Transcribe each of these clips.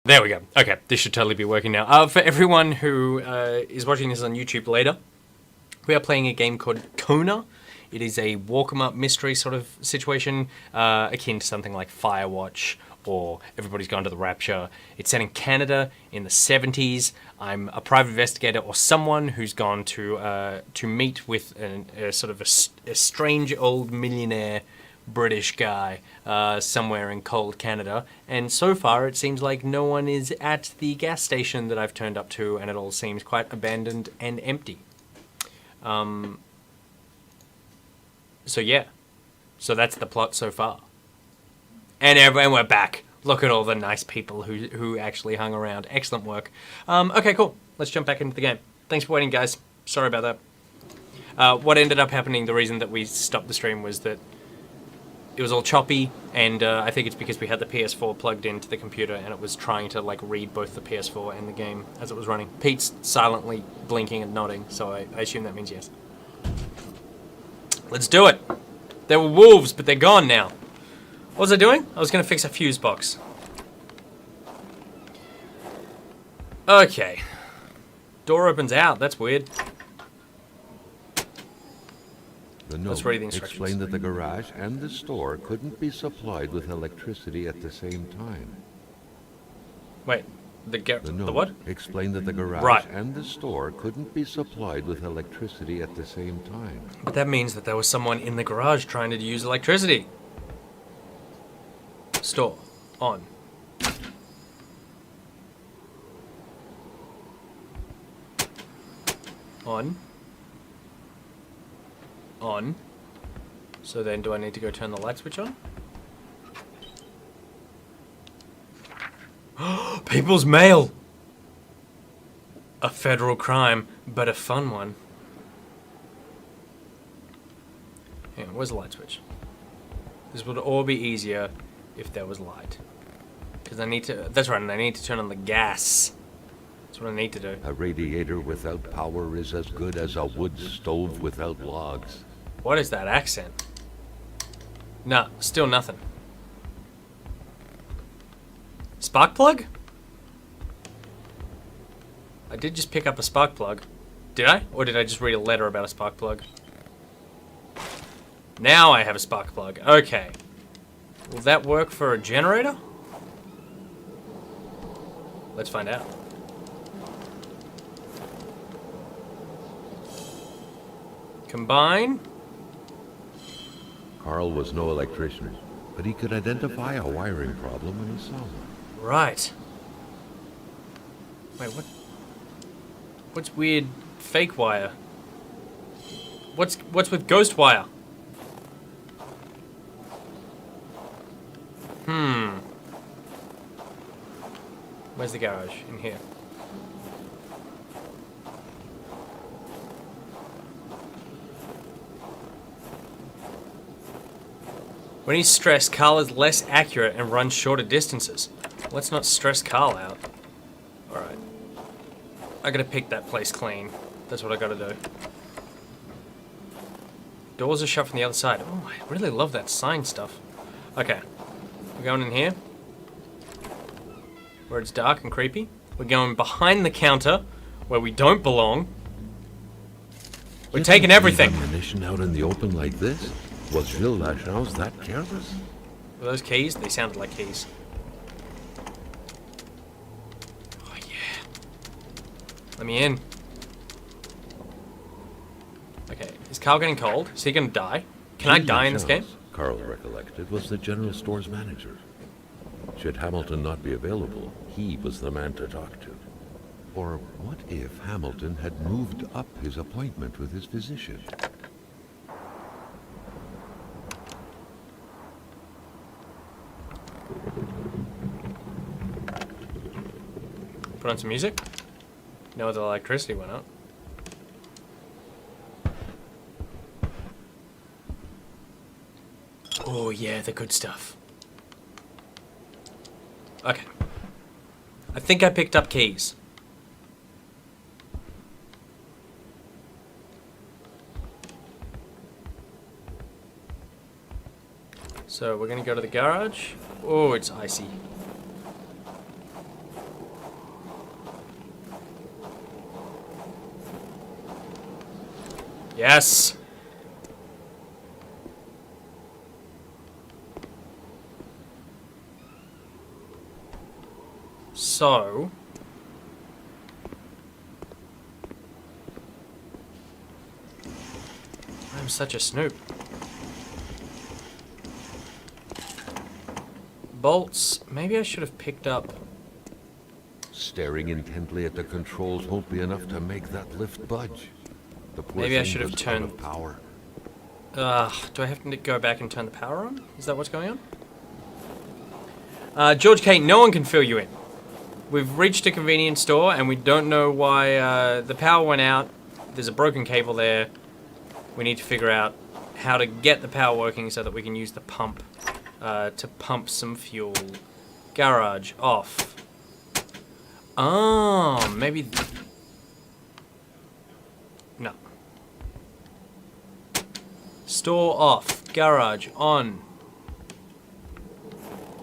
There we go. Okay, this should totally be working now. For everyone who is watching this on YouTube later, we are playing a game called Kona. It is a walk 'em up mystery sort of situation, akin to something like Firewatch or Everybody's Gone to the Rapture. It's set in Canada in the 70s. I'm a private investigator or someone who's gone to meet with a sort of a strange old millionaire British guy somewhere in cold Canada, and so far it seems like no one is at the gas station that I've turned up to, and it all seems quite abandoned and empty. So yeah, so that's the plot so far, and we're back. Look at all the nice people who actually hung around. Excellent work. Okay, cool. Let's jump back into the game. Thanks for waiting, guys. Sorry about that. What ended up happening, the reason that we stopped the stream was that it was all choppy, and I think it's because we had the PS4 plugged into the computer and it was trying to like read both the PS4 and the game as it was running. Pete's silently blinking and nodding, so I assume that means yes. Let's do it! There were wolves, but they're gone now. What was I doing? I was going to fix a fuse box. Okay. Door opens out, that's weird. The note explained that the garage and the store couldn't be supplied with electricity at the same time. Wait, the what? Explained that the garage and the store couldn't be supplied with electricity at the same time. But that means that there was someone in the garage trying to use electricity. Store. On. On. On. So then do I need to go turn the light switch on? People's mail! A federal crime, but a fun one. Hang on, where's the light switch? This would all be easier if there was light. Because I need to, that's right, and I need to turn on the gas. That's what I need to do. A radiator without power is as good as a wood stove without logs. What is that accent? Nah, still nothing. Spark plug? I did just pick up a spark plug. Did I? Or did I just read a letter about a spark plug? Now I have a spark plug. Okay. Will that work for a generator? Let's find out. Combine. Carl was no electrician, but he could identify a wiring problem when he saw one. Right. Wait, what? What's weird fake wire? What's with ghost wire? Where's the garage? In here. When he's stressed, Carl is less accurate and runs shorter distances. Let's not stress Carl out. Alright. I gotta pick that place clean. That's what I gotta do. Doors are shut from the other side. Oh, I really love that sign stuff. Okay. We're going in here. Where it's dark and creepy. We're going behind the counter, where we don't belong. We're taking everything. Ammunition out in the open like this? Was Gilles Lachance that careless? Were those keys? They sounded like keys. Oh yeah. Let me in. Okay, is Carl getting cold? Is he gonna die? Can I die in this game? Carl recollected was the general store's manager. Should Hamilton not be available, he was the man to talk to. Or what if Hamilton had moved up his appointment with his physician? Put on some music. No, the electricity went out. Oh yeah, the good stuff. Okay. I think I picked up keys. So we're gonna go to the garage. Oh, it's icy. Yes. So... I'm such a snoop. Bolts. Maybe I should have picked up... Staring intently at the controls won't be enough to make that lift budge. The poor Maybe I thing should have was out turned... of power. do I have to go back and turn the power on? Is that what's going on? George K, no one can fill you in. We've reached a convenience store and we don't know why the power went out. There's a broken cable there. We need to figure out how to get the power working so that we can use the pump to pump some fuel. Garage off. Oh, maybe... No. Store off. Garage on.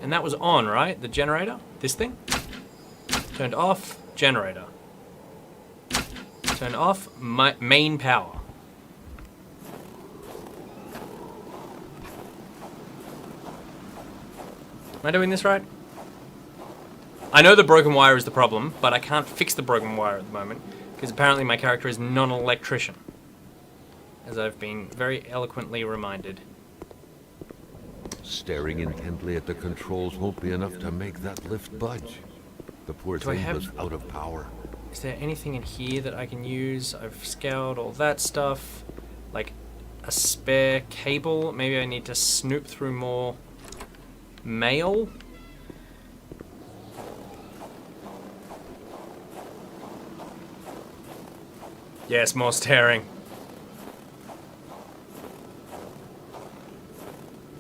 And that was on, right? The generator? This thing? Turned off. Generator. Turned off. Main power. Am I doing this right? I know the broken wire is the problem, but I can't fix the broken wire at the moment, because apparently my character is not an electrician, as I've been very eloquently reminded. Staring intently at the controls won't be enough to make that lift budge. The poor thing was out of power. Is there anything in here that I can use? I've scoured all that stuff. Like a spare cable. Maybe I need to snoop through more mail. Yes, more staring.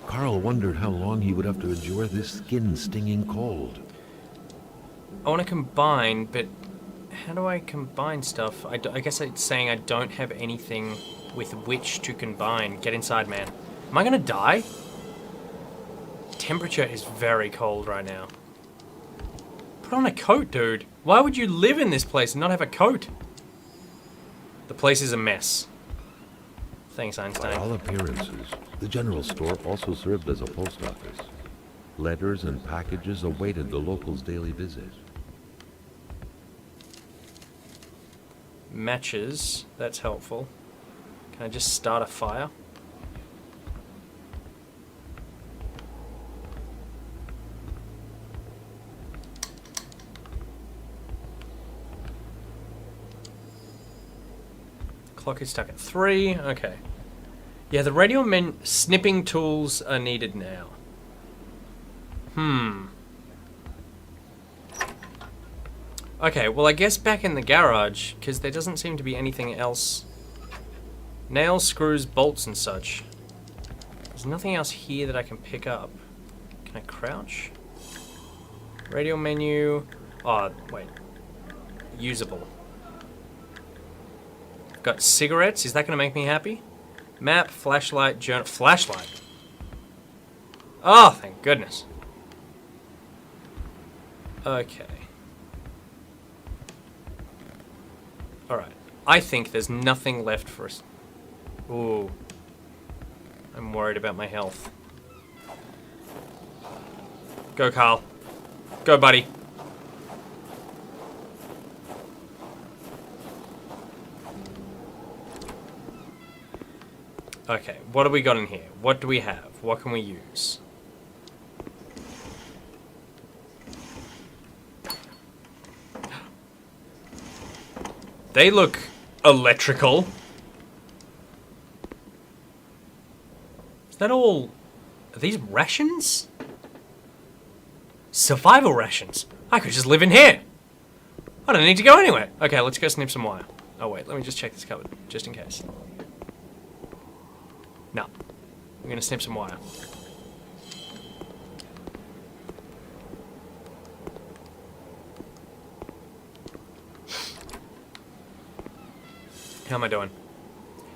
Carl wondered how long he would have to endure this skin-stinging cold. I want to combine, but how do I combine stuff? I guess it's saying I don't have anything with which to combine. Get inside, man. Am I gonna die? Temperature is very cold right now. Put on a coat, dude. Why would you live in this place and not have a coat? The place is a mess. Thanks, Einstein. By all appearances, the general store also served as a post office. Letters and packages awaited the locals' daily visit. Matches. That's helpful. Can I just start a fire? Clock is stuck at 3. Okay. Yeah, the radio snipping tools are needed now. Okay, well I guess back in the garage, because there doesn't seem to be anything else. Nails, screws, bolts and such. There's nothing else here that I can pick up. Can I crouch? Radio menu. Oh, wait. Usable. Got cigarettes. Is that going to make me happy? Map, flashlight, journal. Flashlight. Oh, thank goodness. Okay. Alright. I think there's nothing left for us. Ooh. I'm worried about my health. Go, Carl. Go, buddy. Okay, what do we got in here? What do we have? What can we use? They look electrical. Is that all? Are these rations? Survival rations. I could just live in here. I don't need to go anywhere. Okay, let's go snip some wire. Oh wait, let me just check this cupboard, just in case. No. I'm gonna snip some wire. How am I doing?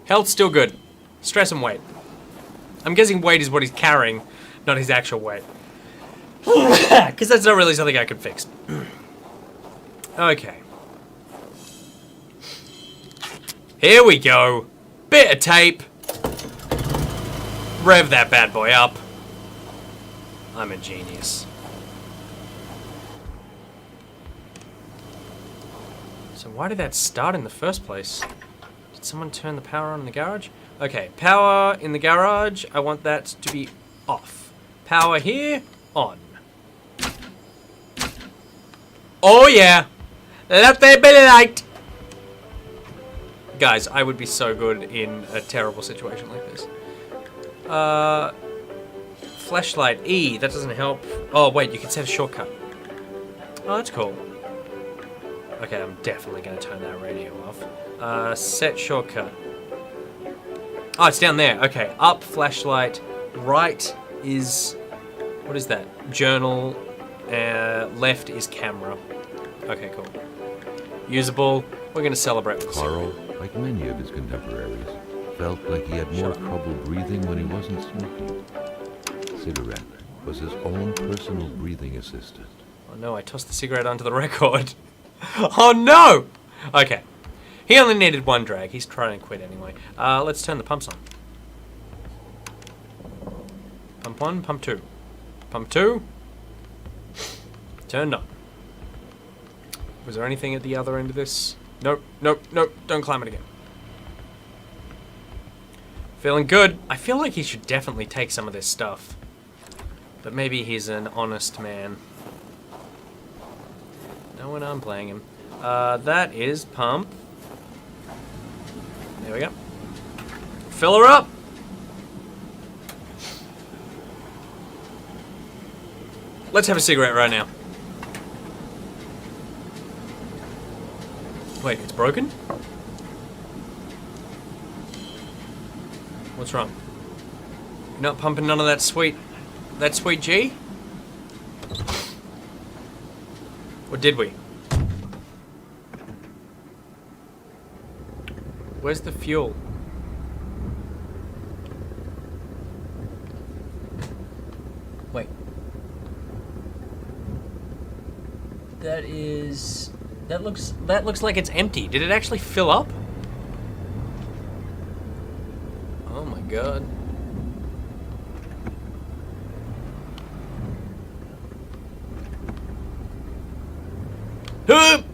Health's still good. Stress and weight. I'm guessing weight is what he's carrying, not his actual weight. Because that's not really something I could fix. Okay. Here we go. Bit of tape. Rev that bad boy up. I'm a genius. So why did that start in the first place? Did someone turn the power on in the garage? Okay, power in the garage. I want that to be off. Power here, on. Oh yeah! Let there be light! Guys, I would be so good in a terrible situation like this. Flashlight, E, that doesn't help. Oh wait, you can set a shortcut. Oh, that's cool. Okay, I'm definitely going to turn that radio off. Set shortcut. Oh, it's down there. Okay, up, flashlight. Right is... What is that? Journal. Left is camera. Okay, cool. Usable. We're going to celebrate with Carl, like many of his contemporaries, felt like he had more trouble breathing when he wasn't smoking. Cigarette was his own personal breathing assistant. Oh no, I tossed the cigarette onto the record. Oh no! Okay. He only needed one drag. He's trying to quit anyway. Let's turn the pumps on. Pump 1, pump 2. Pump 2. Turned on. Was there anything at the other end of this? Nope, nope, nope. Don't climb it again. Feeling good. I feel like he should definitely take some of this stuff. But maybe he's an honest man. No one I'm playing him. That is pump. There we go. Fill her up! Let's have a cigarette right now. Wait, it's broken? What's wrong? You're not pumping none of that sweet G? Or did we? Where's the fuel? Wait. That looks like it's empty. Did it actually fill up? Oh my god. Hup!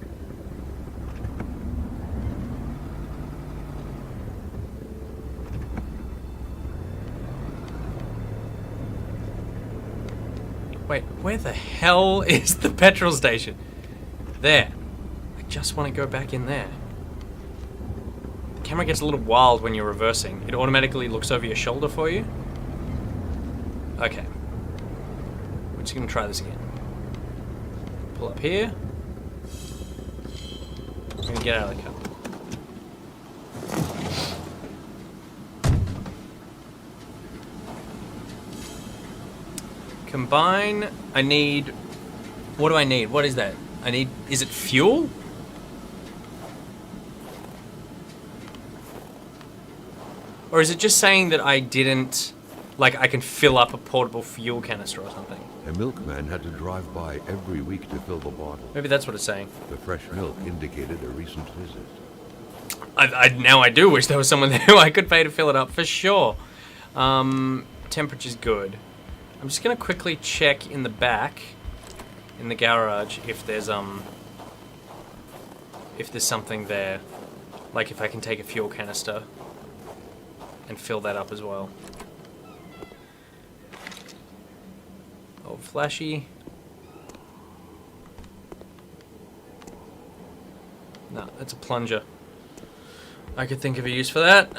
Wait, where the hell is the petrol station? There. I just want to go back in there. The camera gets a little wild when you're reversing. It automatically looks over your shoulder for you. Okay. We're just going to try this again. Pull up here. I'm going to get out of the car. Combine. I need... What do I need? What is that? I need... Is it fuel? Or is it just saying that I didn't... Like, I can fill up a portable fuel canister or something? A milkman had to drive by every week to fill the bottle. Maybe that's what it's saying. The fresh milk indicated a recent visit. Now I do wish there was someone there who I could pay to fill it up, for sure. Temperature's good. I'm just gonna quickly check in the back, in the garage, if there's something there. Like if I can take a fuel canister and fill that up as well. Oh, flashy. No, that's a plunger. I could think of a use for that.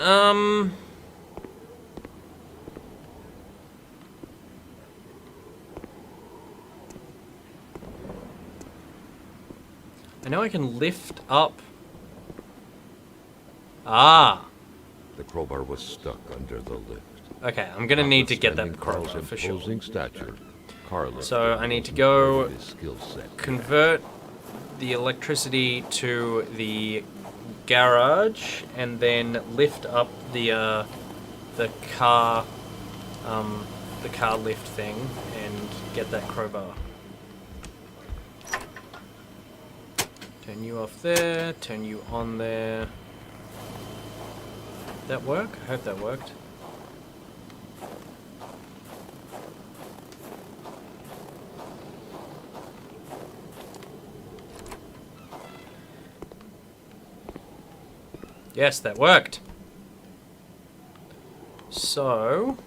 I know I can lift up. Ah. The crowbar was stuck under the lift. Okay, I'm gonna need to get that crowbar Carl's for sure. imposing stature, Carl So I need to go his skill set. convert the electricity to the garage and then lift up the car lift thing and get that crowbar. Turn you off there, turn you on there. That work? I hope that worked. Yes, that worked. So...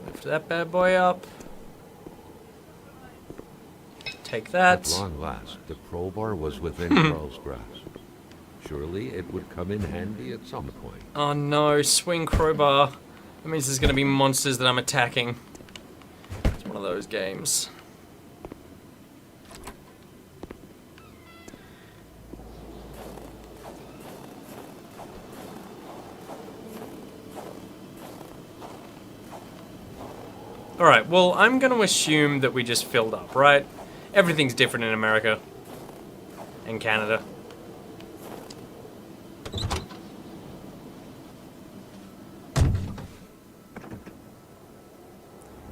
lift that bad boy up. Take that. At long last, the crowbar was within Carl's grasp. Surely it would come in handy at some point. Oh no, swing crowbar. That means there's going to be monsters that I'm attacking. It's one of those games. Alright, well, I'm going to assume that we just filled up, right? Everything's different in America. And Canada.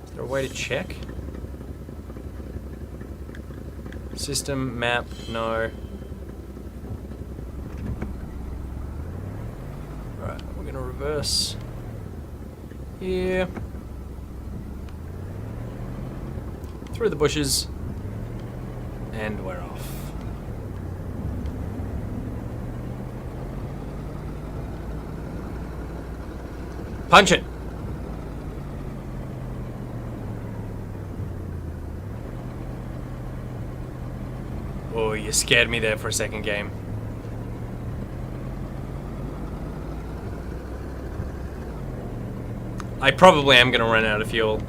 Is there a way to check? System, map, no. Alright, we're going to reverse. Here. Through the bushes. And we're off. Punch it! Oh, you scared me there for a second, game. I probably am going to run out of fuel.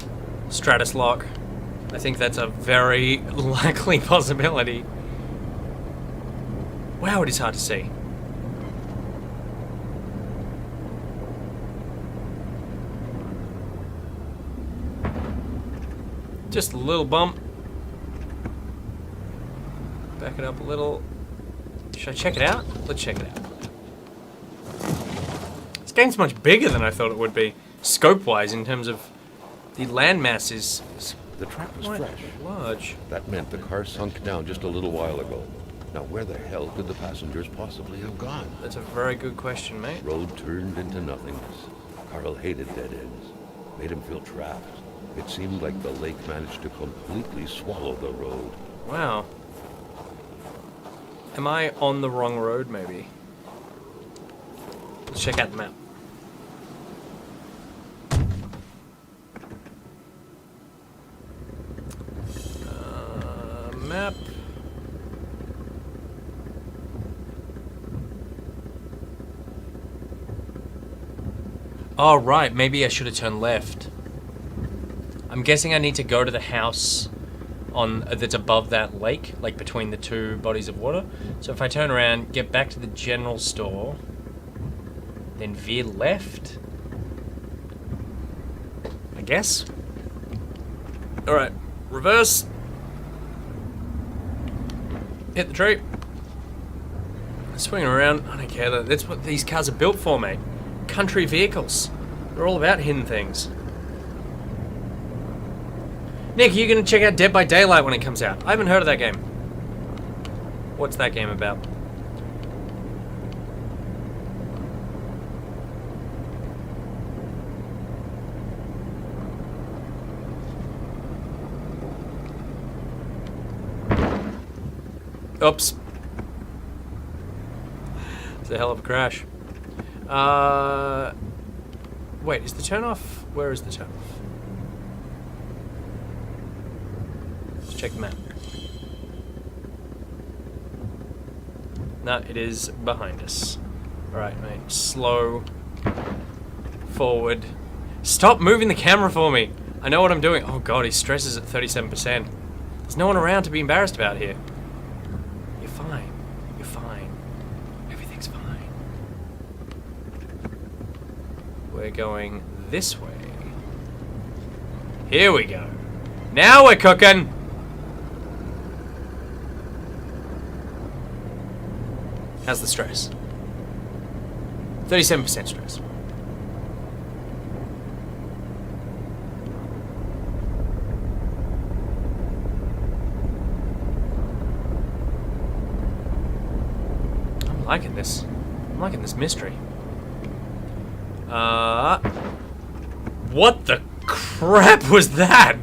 Stratus lock. I think that's a very likely possibility. Wow, it is hard to see. Just a little bump. Back it up a little. Should I check it out? Let's check it out. This game's much bigger than I thought it would be, scope-wise, in terms of the landmass is The track was quite fresh. large. That meant the car sunk down just a little while ago. Now where the hell could the passengers possibly have gone? That's a very good question, mate. Road turned into nothingness. Carl hated dead ends. Made him feel trapped. It seemed like the lake managed to completely swallow the road. Wow. Am I on the wrong road, maybe? Let's check out the map. Map. Oh, right. Maybe I should have turned left. I'm guessing I need to go to the house on that's above that lake, like between the two bodies of water. So if I turn around, get back to the general store, then veer left, I guess. All right, reverse. Hit the tree. Swinging around. I don't care. That's what these cars are built for, mate. Country vehicles. They're all about hidden things. Nick, are you going to check out Dead by Daylight when it comes out? I haven't heard of that game. What's that game about? Oops. It's a hell of a crash. Wait, is the turn off? Where is the turn off? Let's check the map. No, it is behind us. Alright, mate. Slow. Forward. Stop moving the camera for me! I know what I'm doing. Oh god, his stress is at 37%. There's no one around to be embarrassed about here. You're fine. You're fine. Everything's fine. We're going this way. Here we go. Now we're cooking! How's the stress? 37% stress. liking this. I'm liking this mystery. What the crap was that?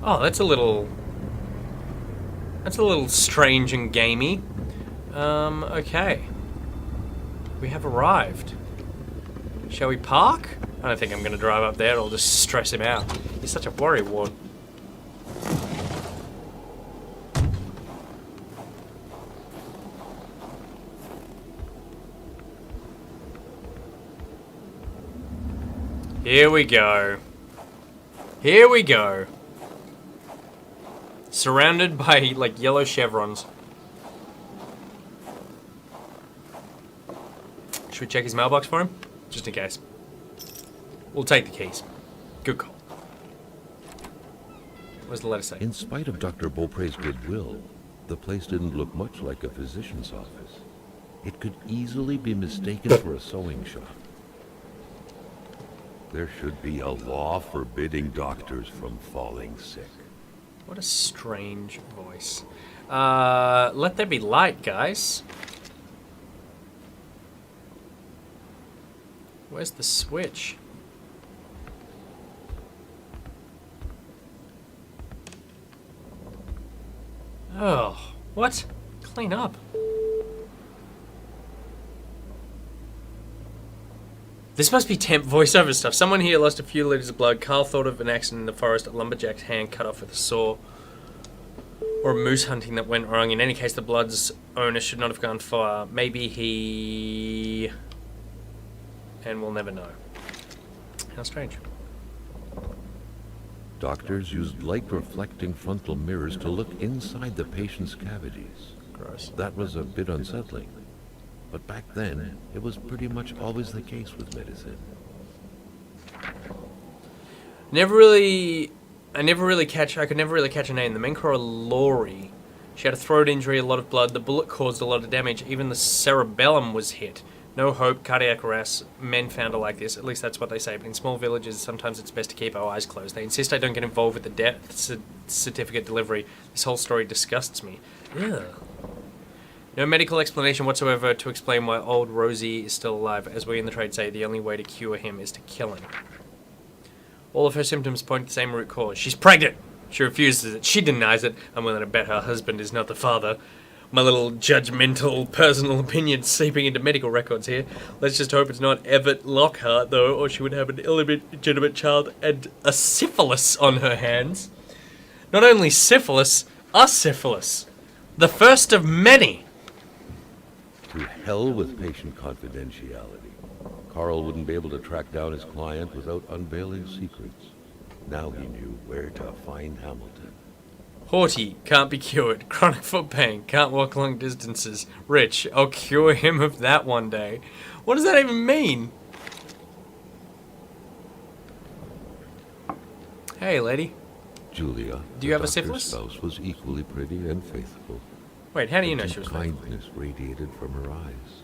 Oh, that's a little strange and gamey. Okay. We have arrived. Shall we park? I don't think I'm gonna drive up there, it'll just stress him out. He's such a worrywart. Here we go. Here we go. Surrounded by, like, yellow chevrons. Should we check his mailbox for him? Just in case. We'll take the keys. Good call. What does the letter say? In spite of Dr. Beaupre's goodwill, the place didn't look much like a physician's office. It could easily be mistaken for a sewing shop. There should be a law forbidding doctors from falling sick. What a strange voice. Let there be light, guys. Where's the switch? Oh, what? Clean up. This must be temp voiceover stuff. Someone here lost a few liters of blood. Carl thought of an accident in the forest, a lumberjack's hand cut off with a saw. Or a moose hunting that went wrong. In any case, the blood's owner should not have gone far. Maybe he... And we'll never know. How strange. Doctors used light-reflecting frontal mirrors to look inside the patient's cavities. Gross. That was a bit unsettling. But back then, it was pretty much always the case with medicine. I could never really catch her name. The main coroner, Laurie. She had a throat injury, a lot of blood. The bullet caused a lot of damage. Even the cerebellum was hit. No hope, cardiac arrest. Men found her like this. At least that's what they say. But in small villages, sometimes it's best to keep our eyes closed. They insist I don't get involved with the death certificate delivery. This whole story disgusts me. Ugh. No medical explanation whatsoever to explain why old Rosie is still alive. As we in the trade say, the only way to cure him is to kill him. All of her symptoms point to the same root cause. She's pregnant! She refuses it. She denies it. I'm willing to bet her husband is not the father. My little judgmental personal opinion seeping into medical records here. Let's just hope it's not Everett Lockhart, though, or she would have an illegitimate child and a syphilis on her hands. Not only syphilis, a syphilis. The first of many. To hell with patient confidentiality. Carl wouldn't be able to track down his client without unveiling secrets. Now he knew where to find Hamilton. Haughty, can't be cured. Chronic foot pain, can't walk long distances. Rich, I'll cure him of that one day. What does that even mean? Hey, lady. Julia, do you have a syphilis? Spouse was equally pretty and faithful. Wait, how do you know she was faithful? Kindness radiated from her eyes.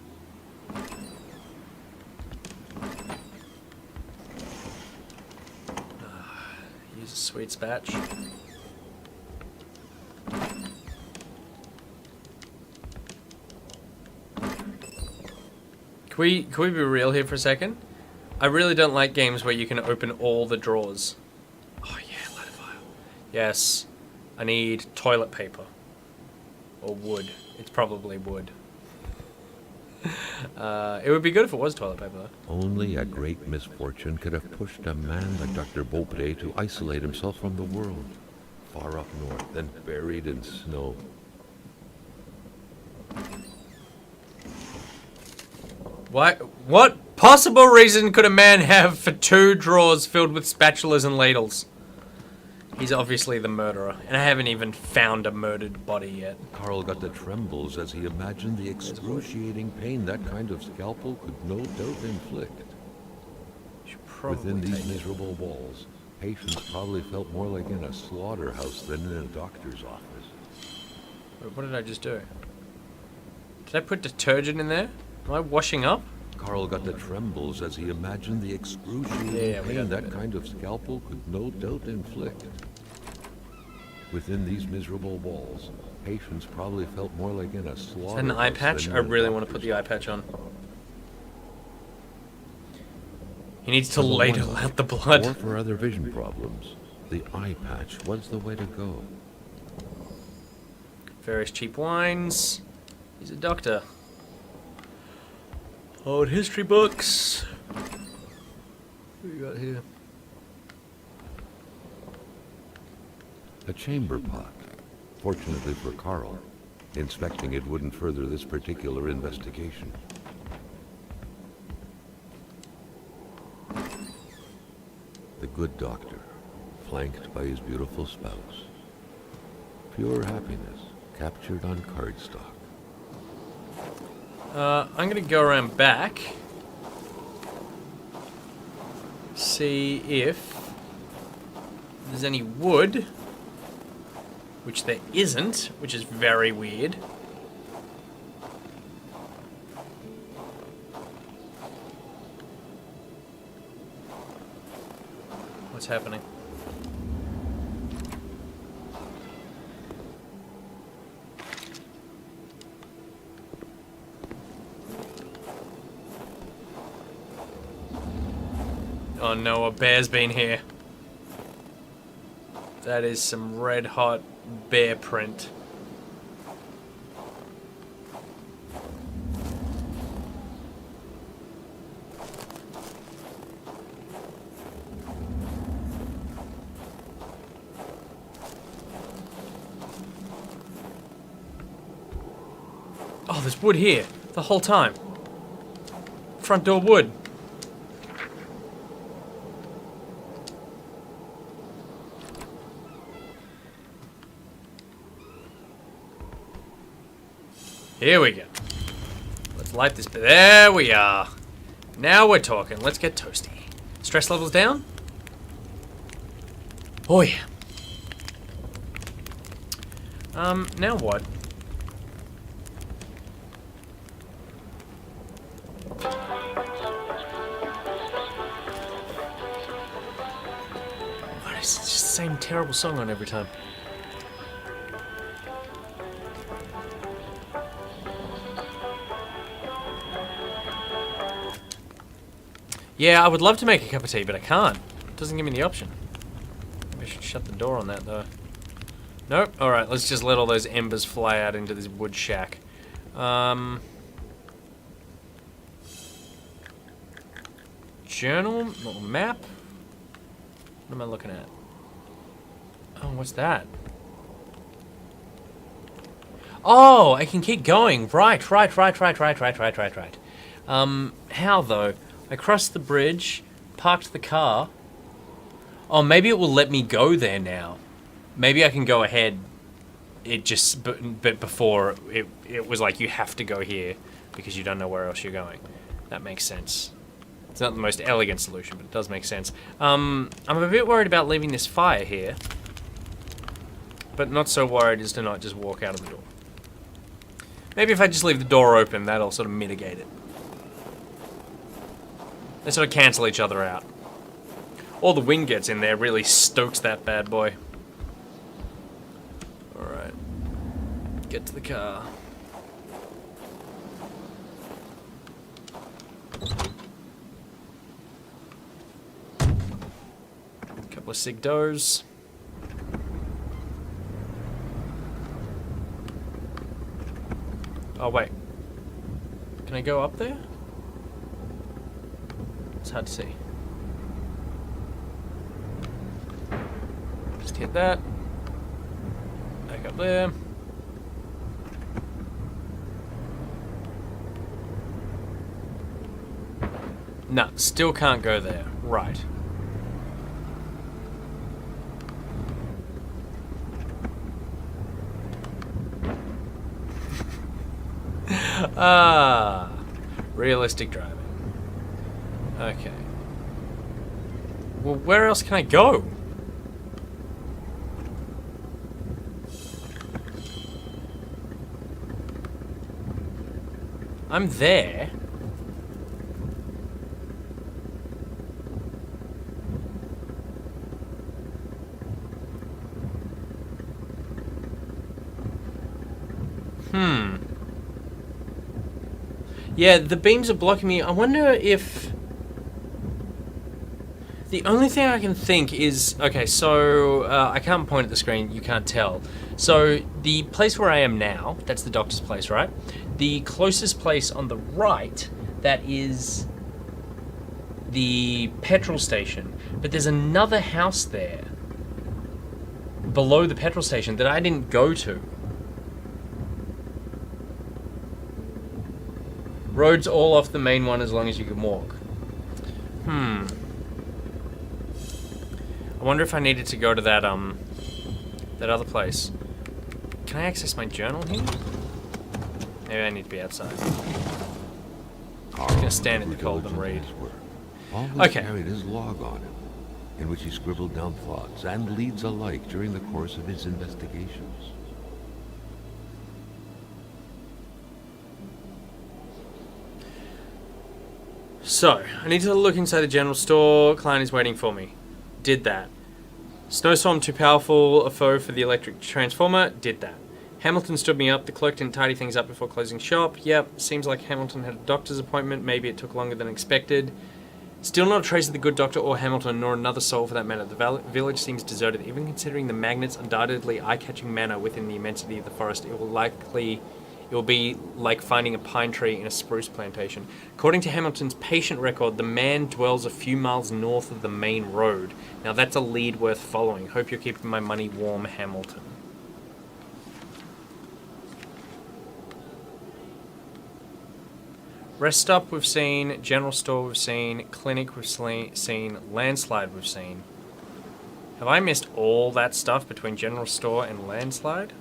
Use a sweet spatch. Can we be real here for a second? I really don't like games where you can open all the drawers. Oh yeah, letter file. Yes, I need toilet paper. Or wood. It's probably wood. It would be good if it was toilet paper, though. Only a great misfortune could have pushed a man like Dr. Beaupre to isolate himself from the world. Far up north, then buried in snow. What possible reason could a man have for 2 drawers filled with spatulas and ladles? He's obviously the murderer, and I haven't even found a murdered body yet. Carl got the trembles as he imagined the excruciating pain that kind of scalpel could no doubt inflict. Within these miserable walls, patients probably felt more like in a slaughterhouse than in a doctor's office. Wait, what did I just do? Did I put detergent in there? Am I washing up? Carl got the trembles as he imagined the excruciating pain that kind of scalpel could no doubt inflict. Within these miserable walls, patients probably felt more like in a slaughterhouse. Is that an eye patch? than I in a really want to put doctor's the eye patch on. He needs to On the one ladle side, out the blood. Or for other vision problems, the eye patch was the way to go. Various cheap wines. He's a doctor. Old history books. What do we got here? A chamber pot. Fortunately for Carl, inspecting it wouldn't further this particular investigation. The good doctor, flanked by his beautiful spouse. Pure happiness, captured on cardstock. I'm gonna go around back. See if there's any wood. Which there isn't, which is very weird. What's happening? Oh no, a bear's been here. That is some red hot bear print. Oh, there's wood here the whole time. Front door wood. Here we go. Let's light this. There we are. Now we're talking. Let's get toasty. Stress levels down? Oh yeah. Now what? What is it? Just the same terrible song on every time. Yeah, I would love to make a cup of tea, but I can't. It doesn't give me the option. Maybe I should shut the door on that, though. Nope. Alright, let's just let all those embers fly out into this wood shack. Journal? Little map? What am I looking at? Oh, what's that? Oh, I can keep going. Right. How, though? I crossed the bridge, parked the car. Oh, maybe it will let me go there now. Maybe I can go ahead. It just, but before, it was like, you have to go here because you don't know where else you're going. That makes sense. It's not the most elegant solution, but it does make sense. I'm a bit worried about leaving this fire here, but not so worried as to not just walk out of the door. Maybe if I just leave the door open, that'll sort of mitigate it. They sort of cancel each other out. All the wind gets in there really stokes that bad boy. Alright. Get to the car. Couple of sig does. Oh wait. Can I go up there? It's hard to see. Just hit that. Back up there. No, still can't go there. Right. Ah, realistic driving. Okay. Well, where else can I go? I'm there. Yeah, the beams are blocking me. I wonder if... The only thing I can think is... Okay, so I can't point at the screen. You can't tell. So the place where I am now, that's the doctor's place, right? The closest place on the right, that is the petrol station. But there's another house there below the petrol station that I didn't go to. Road's all off the main one as long as you can walk. I wonder if I needed to go to that that other place. Can I access my journal here? Maybe I need to be outside. I'm just gonna stand in the cold and read. Always carried his log on him, in which he scribbled down thoughts and leads alike during the course of his investigations. So, I need to look inside the general store. Client is waiting for me. Did that. Snowstorm too powerful a foe for the electric transformer. Did that. Hamilton stood me up. The clerk didn't tidy things up before closing shop. Yep, seems like Hamilton had a doctor's appointment. Maybe it took longer than expected. Still not a trace of the good doctor or Hamilton, nor another soul for that matter. The village seems deserted, even considering the magnet's undoubtedly eye-catching manner within the immensity of the forest. It will be like finding a pine tree in a spruce plantation. According to Hamilton's patient record, the man dwells a few miles north of the main road. Now that's a lead worth following. Hope you're keeping my money warm, Hamilton. Rest stop we've seen, general store we've seen, clinic we've seen, landslide we've seen. Have I missed all that stuff between general store and landslide?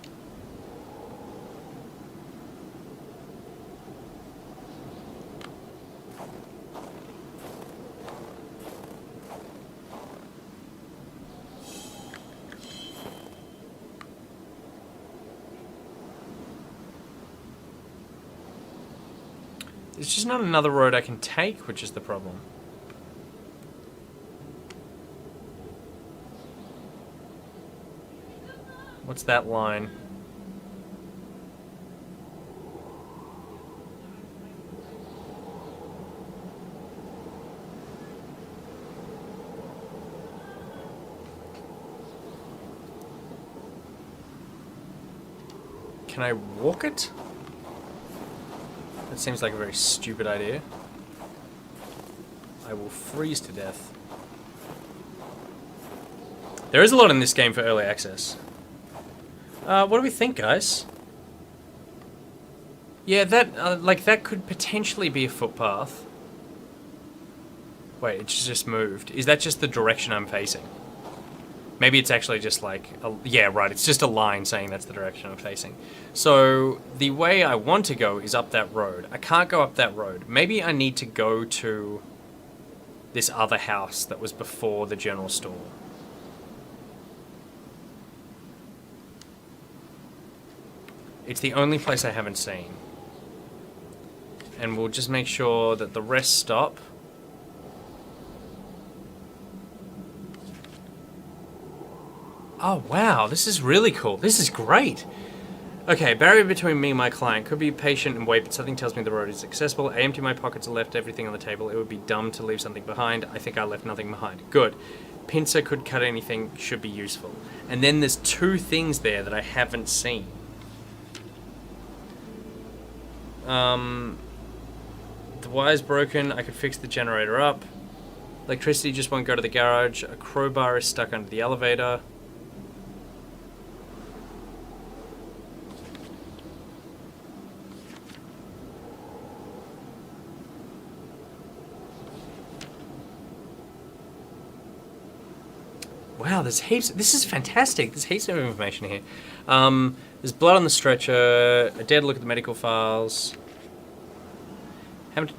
There's just not another road I can take, which is the problem. What's that line? Can I walk it? That seems like a very stupid idea. I will freeze to death. There is a lot in this game for early access. What do we think, guys? Yeah, that that could potentially be a footpath. Wait, it's just moved. Is that just the direction I'm facing? Maybe it's actually just like... yeah, right, it's just a line saying that's the direction I'm facing. So, the way I want to go is up that road. I can't go up that road. Maybe I need to go to this other house that was before the general store. It's the only place I haven't seen. And we'll just make sure that the rest stop. Oh, wow, this is really cool. This is great. Okay, barrier between me and my client. Could be patient and wait, but something tells me the road is accessible. I empty my pockets and left everything on the table. It would be dumb to leave something behind. I think I left nothing behind. Good. Pincer could cut anything. Should be useful. And then there's two things there that I haven't seen. The wire's broken. I could fix the generator up. Electricity just won't go to the garage. A crowbar is stuck under the elevator. Wow, there's heaps. This is fantastic. There's heaps of information here. There's blood on the stretcher. A dead look at the medical files.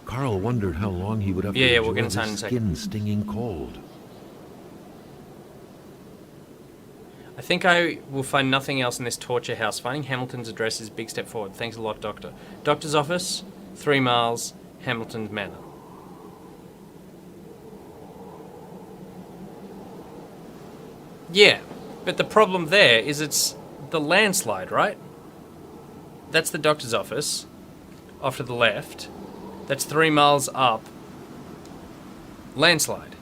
Carl wondered how long he would have to we'll get inside in a second. Skin stinging cold. I think I will find nothing else in this torture house. Finding Hamilton's address is a big step forward. Thanks a lot, Doctor. Doctor's office, 3 miles, Hamilton's Manor. Yeah, but the problem there is it's the landslide, right? That's the doctor's office, off to the left. That's 3 miles up. Landslide.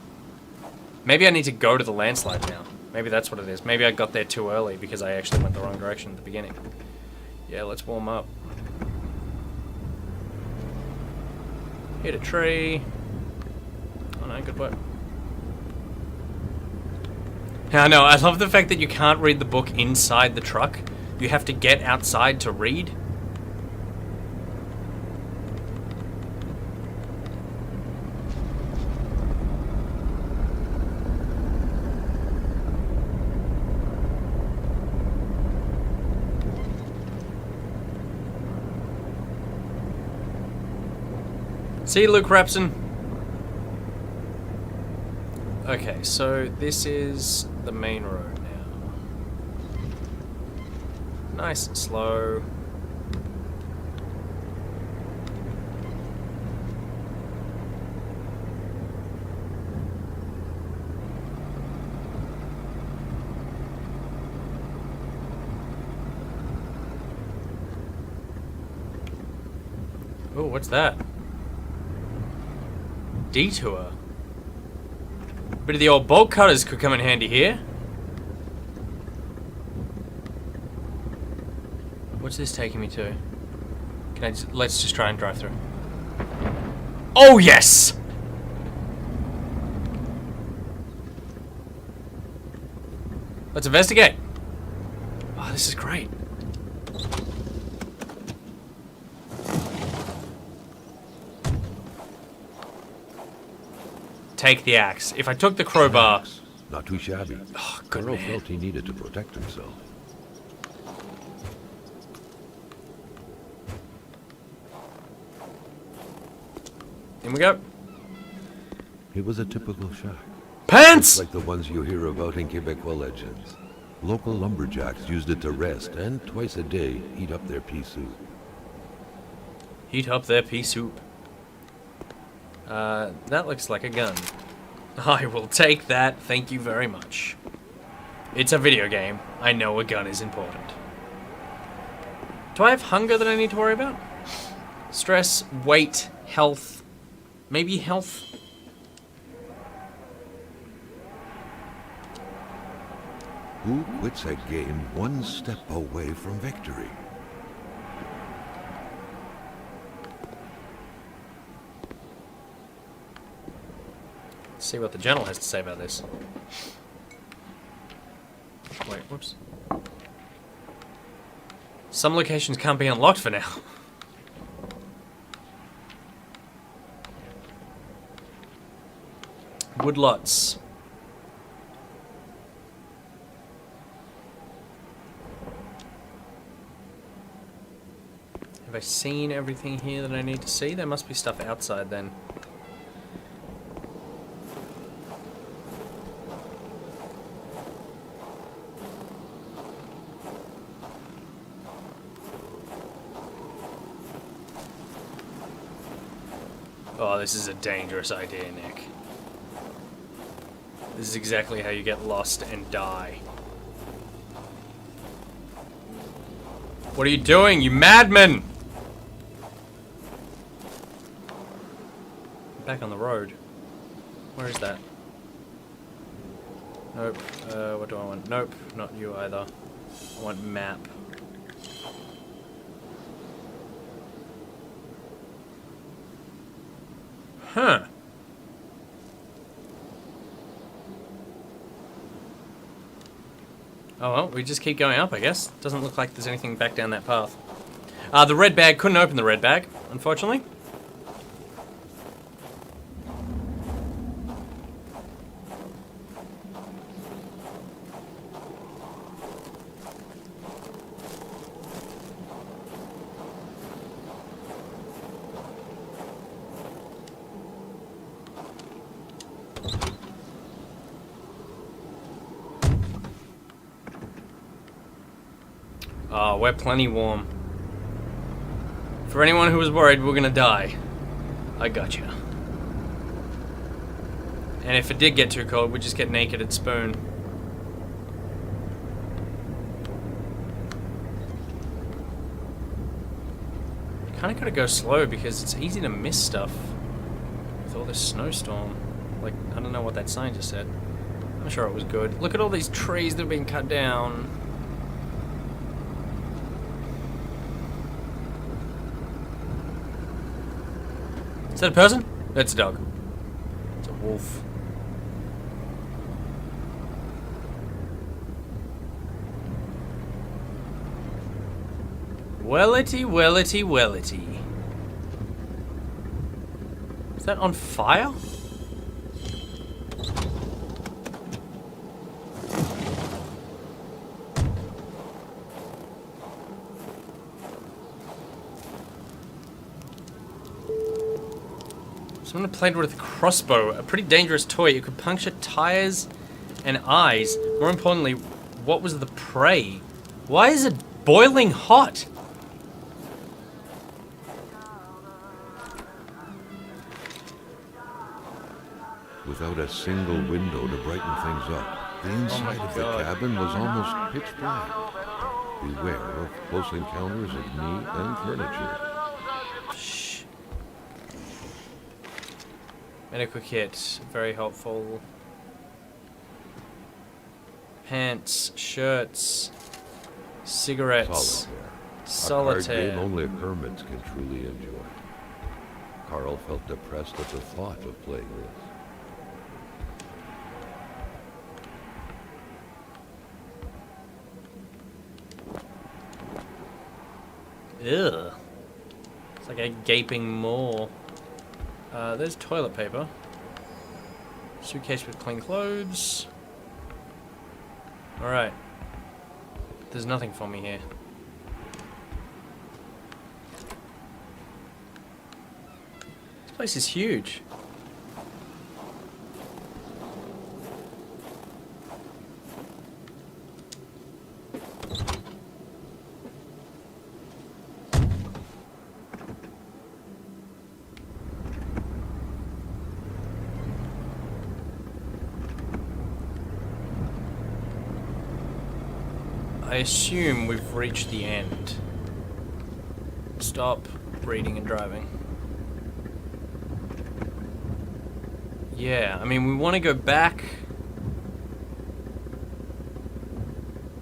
Maybe I need to go to the landslide now. Maybe that's what it is. Maybe I got there too early because I actually went the wrong direction at the beginning. Yeah, let's warm up. Hit a tree. Oh no, good work. I know, I love the fact that you can't read the book inside the truck. You have to get outside to read. See you, Luke Rapson. Okay, so this is the main road now. Nice and slow. Oh, what's that? Detour. Bit of the old bolt cutters could come in handy here. What's this taking me to? Can I just, let's just try and drive through. Oh yes! Let's investigate. Oh, this is great. Take the axe. If I took the crowbar... Not too shabby. Oh, good Earl man. felt he needed to protect himself. In we go. It was a typical shack. Pants! Like the ones you hear about in Quebecois legends. Local lumberjacks used it to rest and twice a day heat up their pea soup. Heat up their pea soup. That looks like a gun. I will take that, thank you very much. It's a video game. I know a gun is important. Do I have hunger that I need to worry about? Stress, weight, health. Maybe health? Who quits a game one step away from victory? Let's see what the journal has to say about this. Wait, whoops. Some locations can't be unlocked for now. Woodlots. Have I seen everything here that I need to see? There must be stuff outside then. Oh, this is a dangerous idea, Nick. This is exactly how you get lost and die. What are you doing, you madman? Back on the road. Where is that? Nope. What do I want? Nope, not you either. I want map. Huh. Oh well, we just keep going up, I guess. Doesn't look like there's anything back down that path. The red bag, couldn't open the red bag, unfortunately. Oh, we're plenty warm. For anyone who was worried we're gonna die, I gotcha. And if it did get too cold, we'd just get naked and spoon. Kind of gotta go slow because it's easy to miss stuff with all this snowstorm. Like, I don't know what that sign just said. I'm sure it was good. Look at all these trees that have been cut down. Is that a person? That's a dog. It's a wolf. Wellity, wellity, wellity. Is that on fire? Someone played with a crossbow, a pretty dangerous toy. It could puncture tires and eyes. More importantly, what was the prey? Why is it boiling hot? Without a single window to brighten things up, the inside of the cabin was almost pitch black. Beware of close encounters of meat and furniture. Shh. Medical kit, very helpful. Pants, shirts, cigarettes, solitaire. A card game only hermits can truly enjoy. Carl felt depressed at the thought of playing this. Ugh. It's like a gaping maw. There's toilet paper. Suitcase with clean clothes. Alright. There's nothing for me here. This place is huge. I assume we've reached the end. Stop reading and driving. Yeah, I mean, we want to go back.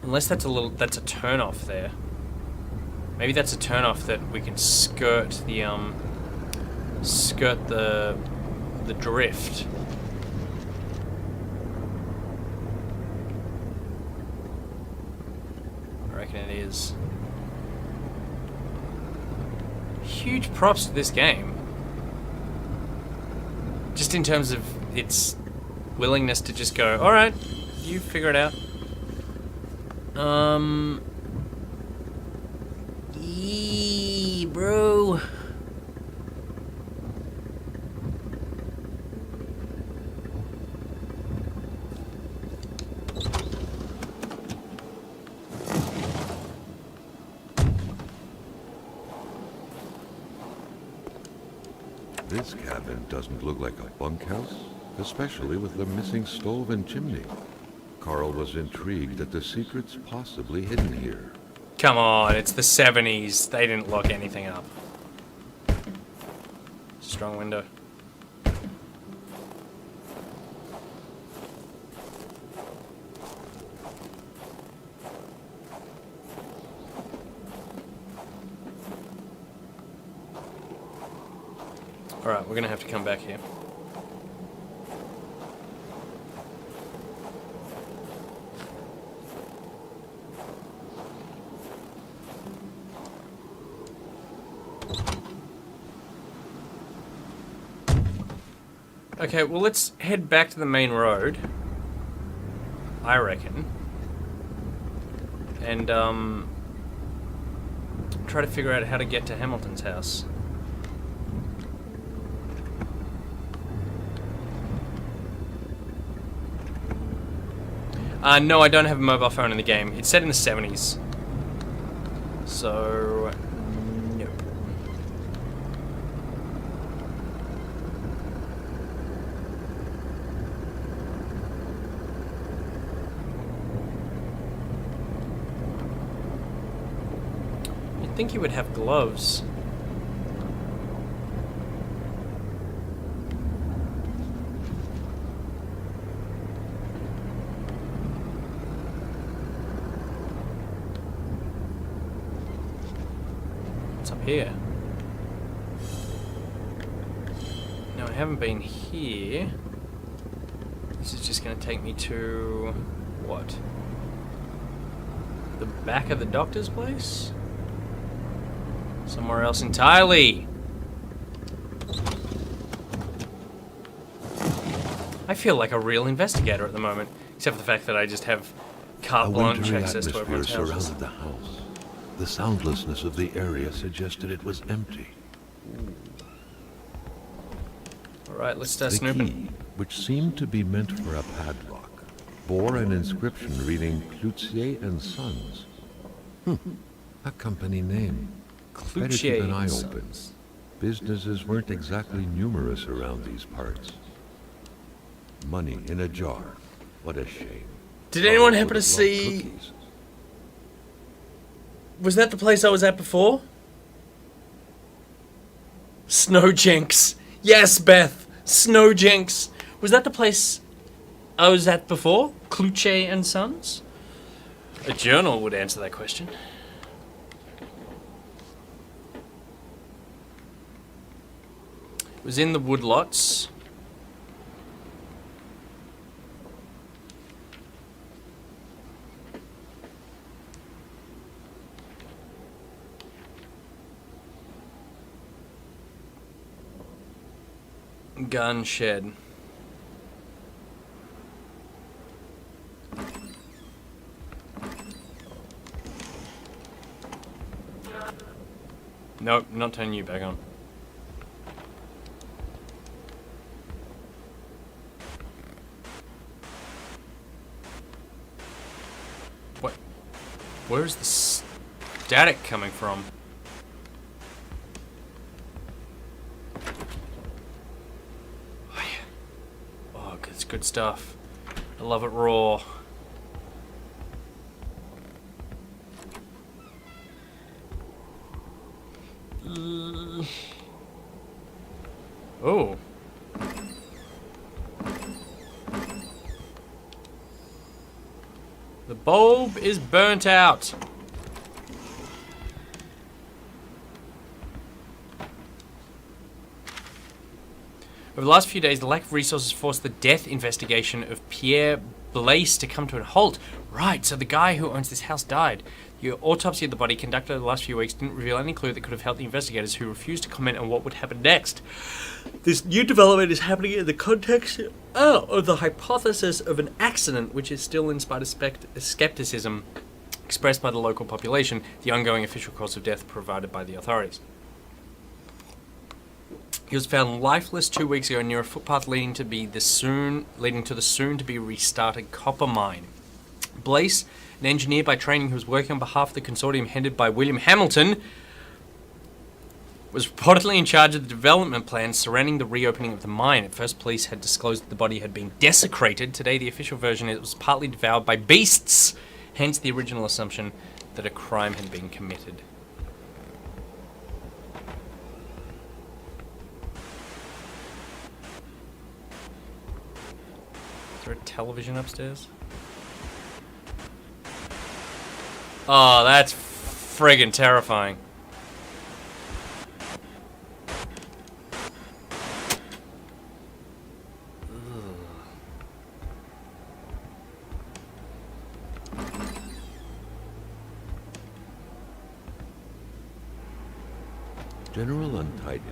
Unless that's a turn off there. Maybe that's a turn off that we can skirt the drift. I reckon it is. Huge props to this game. Just in terms of its willingness to just go, alright, you figure it out. Bro. This cabin doesn't look like a bunkhouse, especially with the missing stove and chimney. Carl was intrigued at the secrets possibly hidden here. Come on, it's the 70s. They didn't lock anything up. Strong window. Alright, we're gonna have to come back here. Okay, well, let's head back to the main road, I reckon, and try to figure out how to get to Hamilton's house. No, I don't have a mobile phone in the game. It's set in the 70s. So, no. You'd think you would have gloves. here. No, I haven't been here. This is just going to take me to... what? The back of the doctor's place? Somewhere else entirely. I feel like a real investigator at the moment, except for the fact that I just have carte blanche access to everyone's houses. Surrounded the house. The soundlessness of the area suggested it was empty. Alright, let's start The snooping. key, which seemed to be meant for a padlock, bore an inscription reading Cloutier and Sons. A company name. Better keep an eye open. Businesses weren't exactly numerous around these parts. Money in a jar. What a shame. Did anyone happen to see... Cookies. Was that the place I was at before? Snowjenks. Yes, Beth. Snowjenks. Was that the place I was at before? Cloutier and Sons? A journal would answer that question. It was in the woodlots. Gun shed. Nope, not turning you back on. What? Where's the static coming from? Oh, it's good stuff. I love it raw. Oh. The bulb is burnt out. Over the last few days, the lack of resources forced the death investigation of Pierre Blaise to come to a halt. Right, so the guy who owns this house died. The autopsy of the body conducted over the last few weeks didn't reveal any clue that could have helped the investigators, who refused to comment on what would happen next. This new development is happening in the context of the hypothesis of an accident, which is still in spite of skepticism expressed by the local population, the ongoing official cause of death provided by the authorities. He was found lifeless 2 weeks ago near a footpath leading to the soon-to-be restarted copper mine. Blaise, an engineer by training who was working on behalf of the consortium headed by William Hamilton, was reportedly in charge of the development plans surrounding the reopening of the mine. At first, police had disclosed that the body had been desecrated. Today, the official version is it was partly devoured by beasts, hence the original assumption that a crime had been committed. Is there a television upstairs? Oh, that's friggin' terrifying. General untidiness,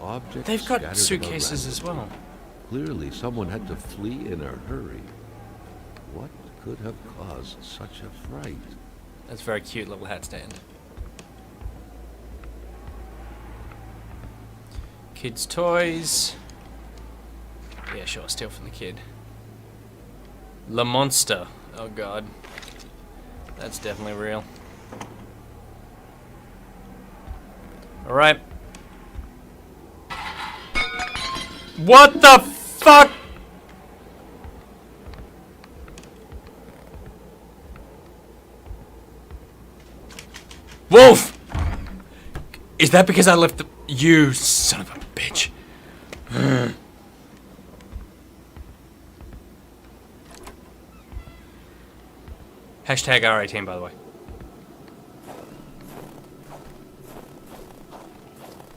objects. They've got scattered suitcases about as well. Clearly, someone had to flee in a hurry. What could have caused such a fright? That's a very cute little hat stand. Kids' toys. Yeah, sure, steal from the kid. Le Monster. Oh god. That's definitely real. Alright. What the fuck? Wolf! Is that because I left the... You son of a bitch. Hashtag R18, by the way.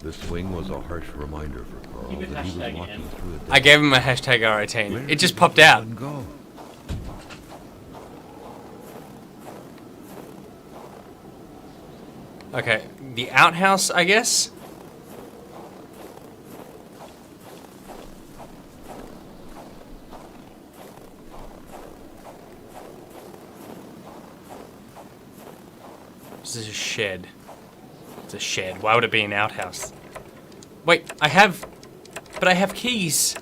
The swing was a harsh reminder for Carl that he was walking through a I gave him a hashtag R18. Where It just did popped the out. sun go? Okay, the outhouse, I guess? This is a shed. It's a shed. Why would it be an outhouse? Wait, I have keys.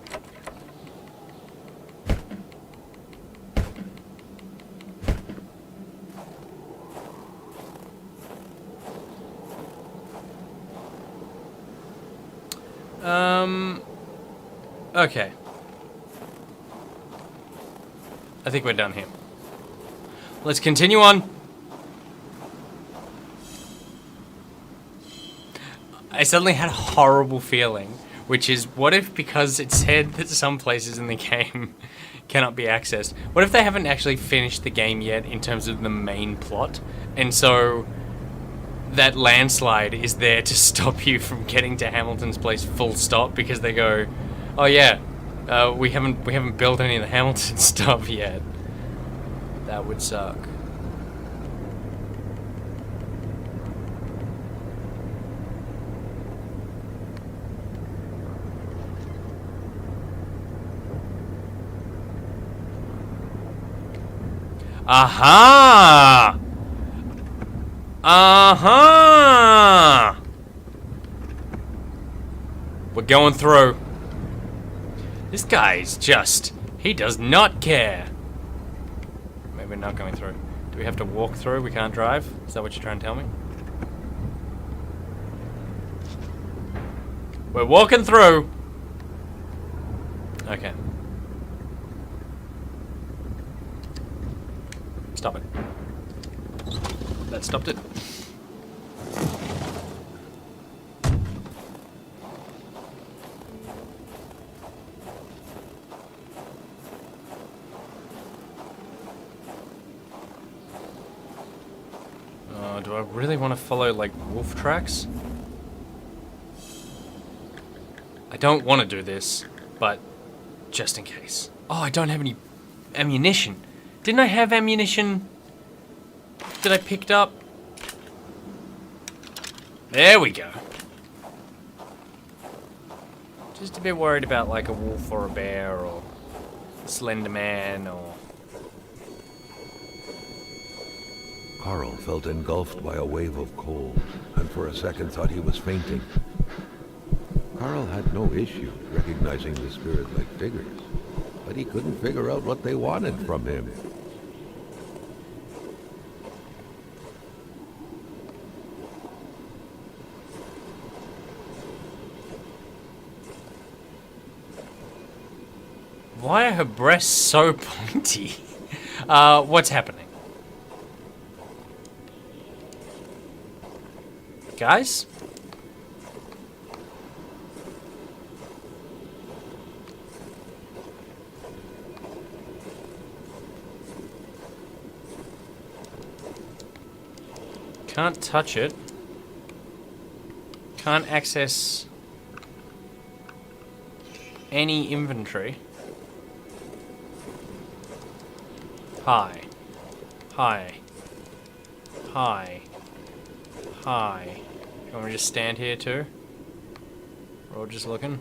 Okay. I think we're done here. Let's continue on. I suddenly had a horrible feeling, which is, what if because it said that some places in the game cannot be accessed, what if they haven't actually finished the game yet in terms of the main plot, and so that landslide is there to stop you from getting to Hamilton's place full stop, because they go, oh yeah, we haven't built any of the Hamilton stuff yet. That would suck. Aha! Aha! We're going through. This guy's just... he does not care. Maybe we're not going through. Do we have to walk through? We can't drive? Is that what you're trying to tell me? We're walking through. Okay. Stop it. That stopped it. Do I really want to follow, like, wolf tracks? I don't want to do this, but just in case. Oh, I don't have any ammunition. Didn't I have ammunition that I picked up? There we go. Just a bit worried about like a wolf or a bear or a Slender Man or... Carl felt engulfed by a wave of cold, and for a second thought he was fainting. Carl had no issue recognizing the spirit-like figures, but he couldn't figure out what they wanted from him. Why are her breasts so pointy? What's happening? Guys? Can't touch it. Can't access any inventory. Hi. Hi. Hi. Hi. You want me to just stand here too? We're all just looking.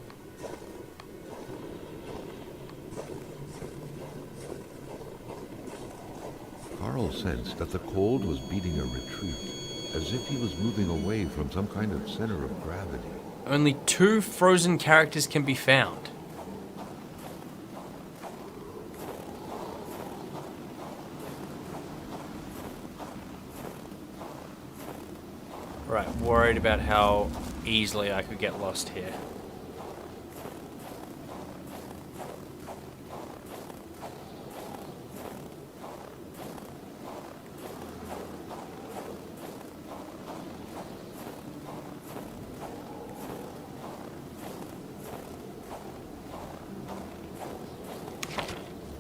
Carl sensed that the cold was beating a retreat, as if he was moving away from some kind of center of gravity. Only 2 frozen characters can be found. Right, worried about how easily I could get lost here.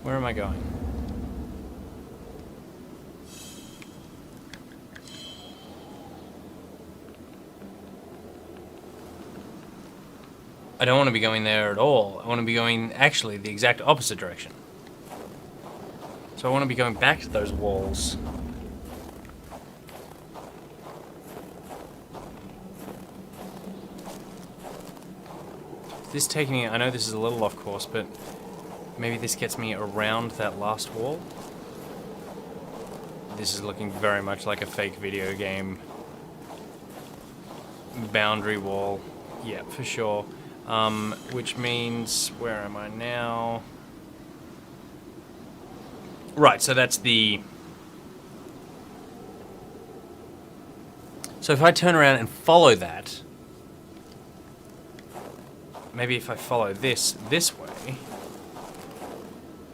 Where am I going? I don't want to be going there at all. I want to be going, actually, the exact opposite direction. So I want to be going back to those walls. This taking me, I know this is a little off course, but maybe this gets me around that last wall. This is looking very much like a fake video game boundary wall. Yeah, for sure. Which means, where am I now? Right, so that's the... So if I turn around and follow that, maybe if I follow this way,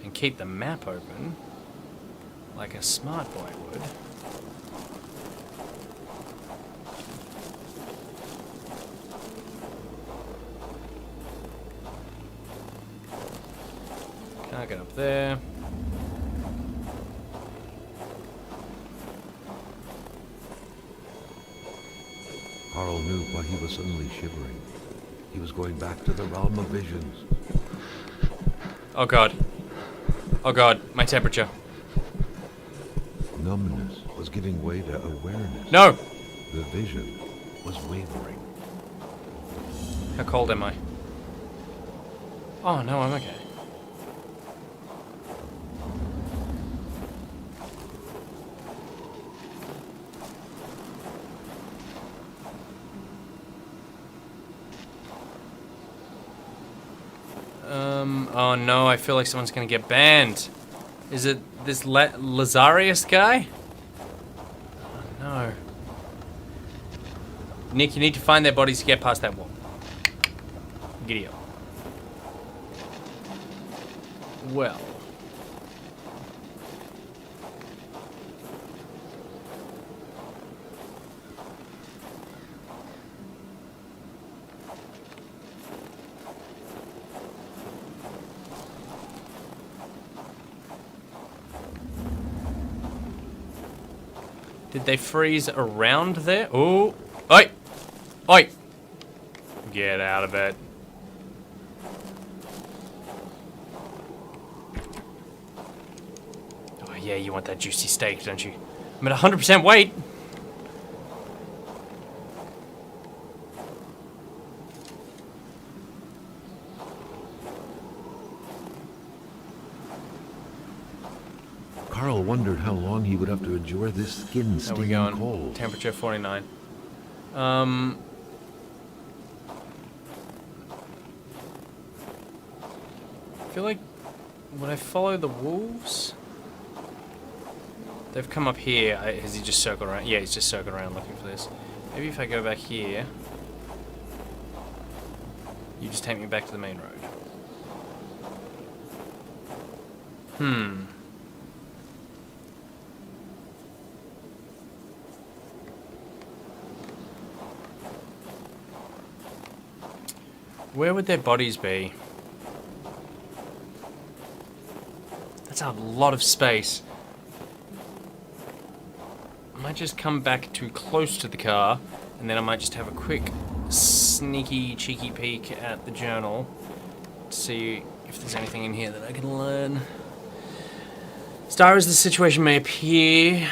and keep the map open, like a smart boy would. Can't get up there. Carl knew why he was suddenly shivering. He was going back to the realm of visions. Oh god. Oh god, my temperature. Numbness was giving way to awareness. No! The vision was wavering. How cold am I? Oh no, I'm okay. Oh no, I feel like someone's gonna get banned. Is it this Lazarius guy? Oh no. Nick, you need to find their bodies to get past that wall. Giddy up. Well. Did they freeze around there? Oh, oi! Oi! Get out of it. Oh yeah, you want that juicy steak, don't you? I'm at 100% weight. Carl wondered how long he would have to endure this skin How we stinging going? cold. Temperature 49. I feel like, would I follow the wolves? They've come up here. Has he just circled around? Yeah, he's just circled around looking for this. Maybe if I go back here, you just take me back to the main road. Where would their bodies be? That's a lot of space. I might just come back too close to the car, and then I might just have a quick, sneaky, cheeky peek at the journal to see if there's anything in here that I can learn. Star as the situation may appear.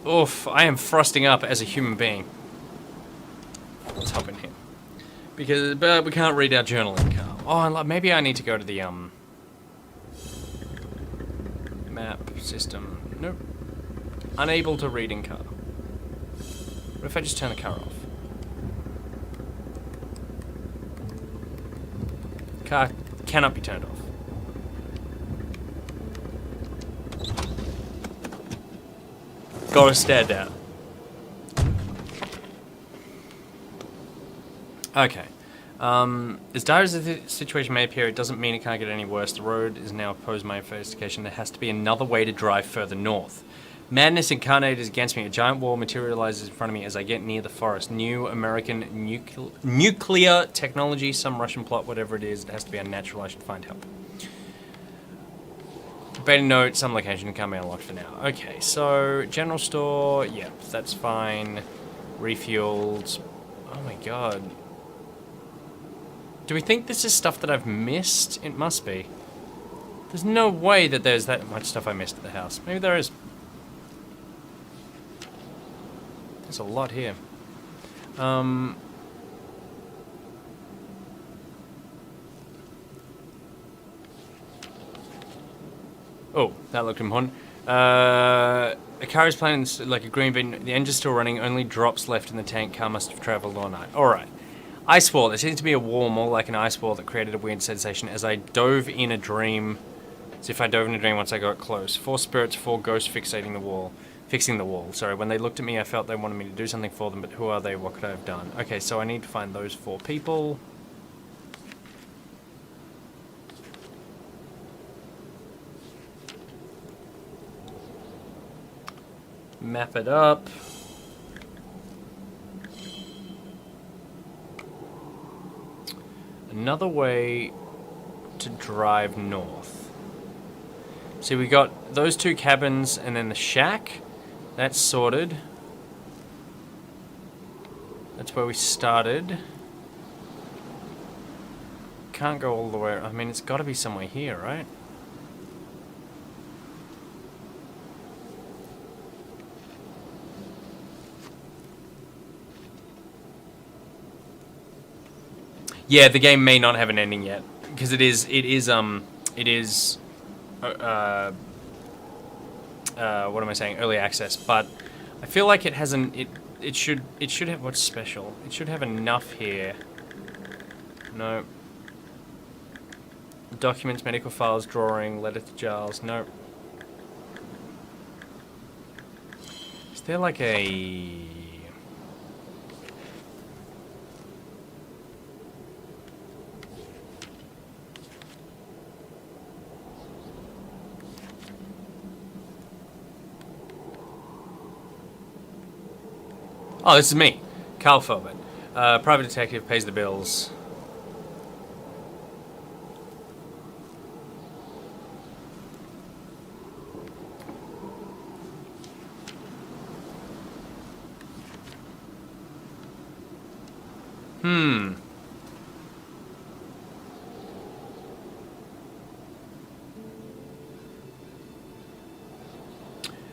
Oof, I am frosting up as a human being. Let's hop in here. But we can't read our journal in car. Oh, and maybe I need to go to the, map system. Nope. Unable to read in car. What if I just turn the car off? Car cannot be turned off. Gotta stare down. Okay. As dire as the situation may appear, it doesn't mean it can't get any worse. The road is now opposed my investigation. There has to be another way to drive further north. Madness incarnated is against me. A giant wall materializes in front of me as I get near the forest. New American nuclear technology, some Russian plot, whatever it is. It has to be unnatural. I should find help. Beta note, some location can't be unlocked for now. Okay, so general store, yeah, that's fine. Refueled. Oh my god. Do we think this is stuff that I've missed? It must be. There's no way that there's that much stuff I missed at the house. Maybe there is. There's a lot here. Oh, that looked important. A car is playing like a green bin. The engine's still running. Only drops left in the tank. Car must have travelled all night. All right. Ice wall. There seems to be a wall, more like an ice wall, that created a weird sensation as I dove in a dream. As if I dove in a dream once I got close. 4 spirits, 4 ghosts fixing the wall. Sorry, when they looked at me, I felt they wanted me to do something for them, but who are they? What could I have done? Okay, so I need to find those 4 people. Map it up. Another way to drive north. See, we got those 2 cabins and then the shack. That's sorted. That's where we started. Can't go all the way. I mean, it's got to be somewhere here, right? Yeah, the game may not have an ending yet, because it is what am I saying? Early access, but I feel like it hasn't. It should have what's special. It should have enough here. No. Documents, medical files, drawing, letter to Giles. No. Is there like a? Oh, this is me, Carl Felbert. Private detective, pays the bills.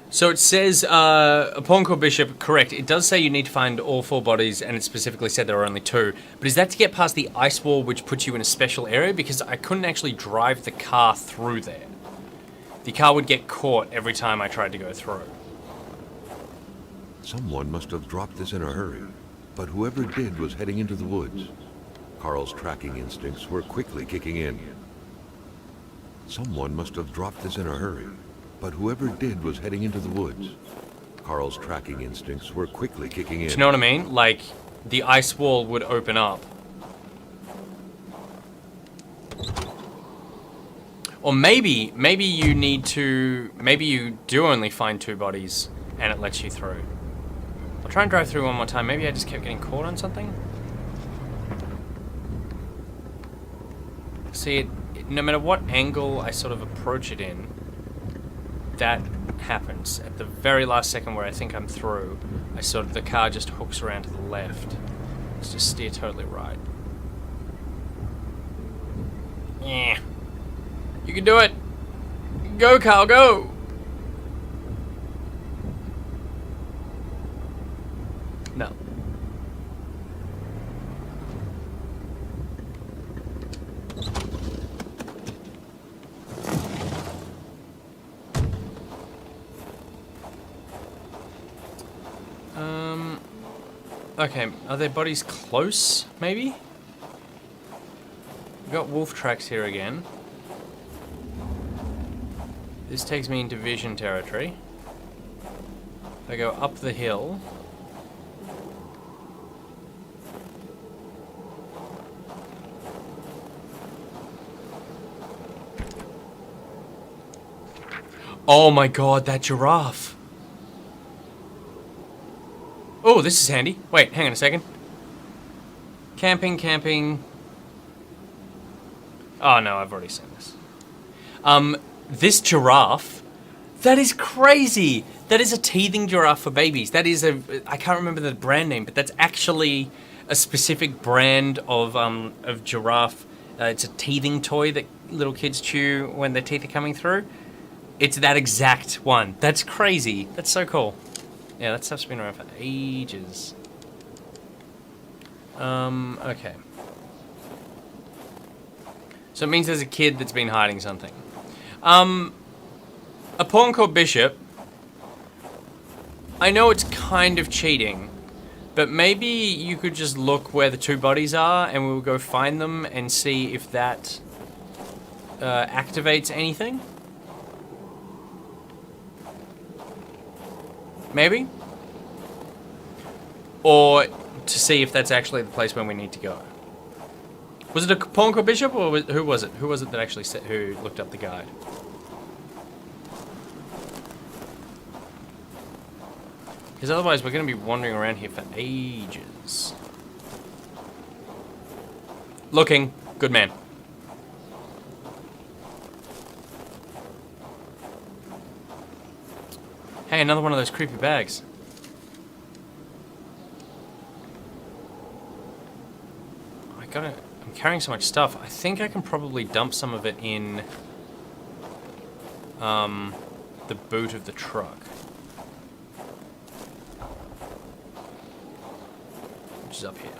So it says, upon call Bishop, correct, it does say you need to find all 4 bodies, and it specifically said there are only 2. But is that to get past the ice wall, which puts you in a special area? Because I couldn't actually drive the car through there. The car would get caught every time I tried to go through. Someone must have dropped this in a hurry, but whoever did was heading into the woods. Carl's tracking instincts were quickly kicking in. Someone must have dropped this in a hurry, but whoever did was heading into the woods. Carl's tracking instincts were quickly kicking in. Do you know what I mean? Like, the ice wall would open up. Or maybe you need to... Maybe you do only find 2 bodies, and it lets you through. I'll try and drive through one more time. Maybe I just kept getting caught on something? See, no matter what angle I sort of approach it in, that happens. At the very last second where I think I'm through, the car just hooks around to the left. Let's just steer totally right. Yeah. You can do it! Go, Carl, go! No. Okay, are their bodies close, maybe? We've got wolf tracks here again. This takes me into vision territory. If I go up the hill... Oh my god, that giraffe! Oh, this is handy. Wait, hang on a second. Camping. Oh no, I've already seen this. This giraffe, that is crazy. That is a teething giraffe for babies. That is I can't remember the brand name, but that's actually a specific brand of giraffe. It's a teething toy that little kids chew when their teeth are coming through. It's that exact one. That's crazy. That's so cool. Yeah, that stuff's been around for ages. Okay. So it means there's a kid that's been hiding something. A pawn called Bishop. I know it's kind of cheating, but maybe you could just look where the two bodies are and we'll go find them and see if that activates anything. Maybe? Or to see if that's actually the place where we need to go. Was it a pawn called Bishop, or who was it? Who was it that actually who looked up the guide? Because otherwise we're going to be wandering around here for ages. Looking. Good man. Hey, another one of those creepy bags. I'm carrying so much stuff. I think I can probably dump some of it in the boot of the truck. Which is up here.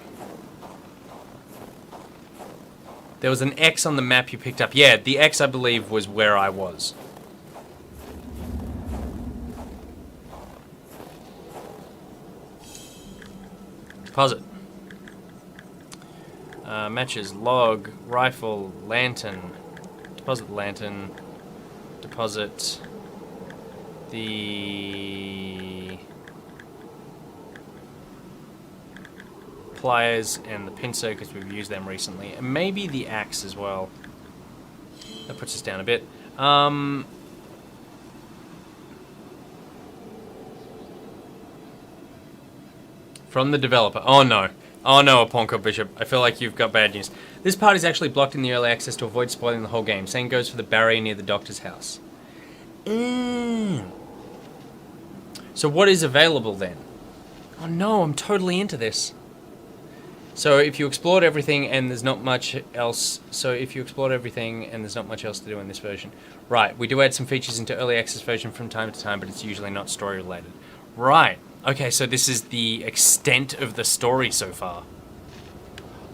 There was an X on the map you picked up. Yeah, the X, I believe, was where I was. Deposit. Matches, log, rifle, lantern. Deposit the lantern. Deposit the pliers and the pincer because we've used them recently. And maybe the axe as well. That puts us down a bit. From the developer. Oh no. Oh no, a pawn called Bishop. I feel like you've got bad news. This part is actually blocked in the early access to avoid spoiling the whole game. Same goes for the barrier near the doctor's house. So what is available then? Oh no, I'm totally into this. So if you explored everything and there's not much else... to do in this version. Right, we do add some features into early access version from time to time, but it's usually not story related. Right. Okay, so this is the extent of the story so far.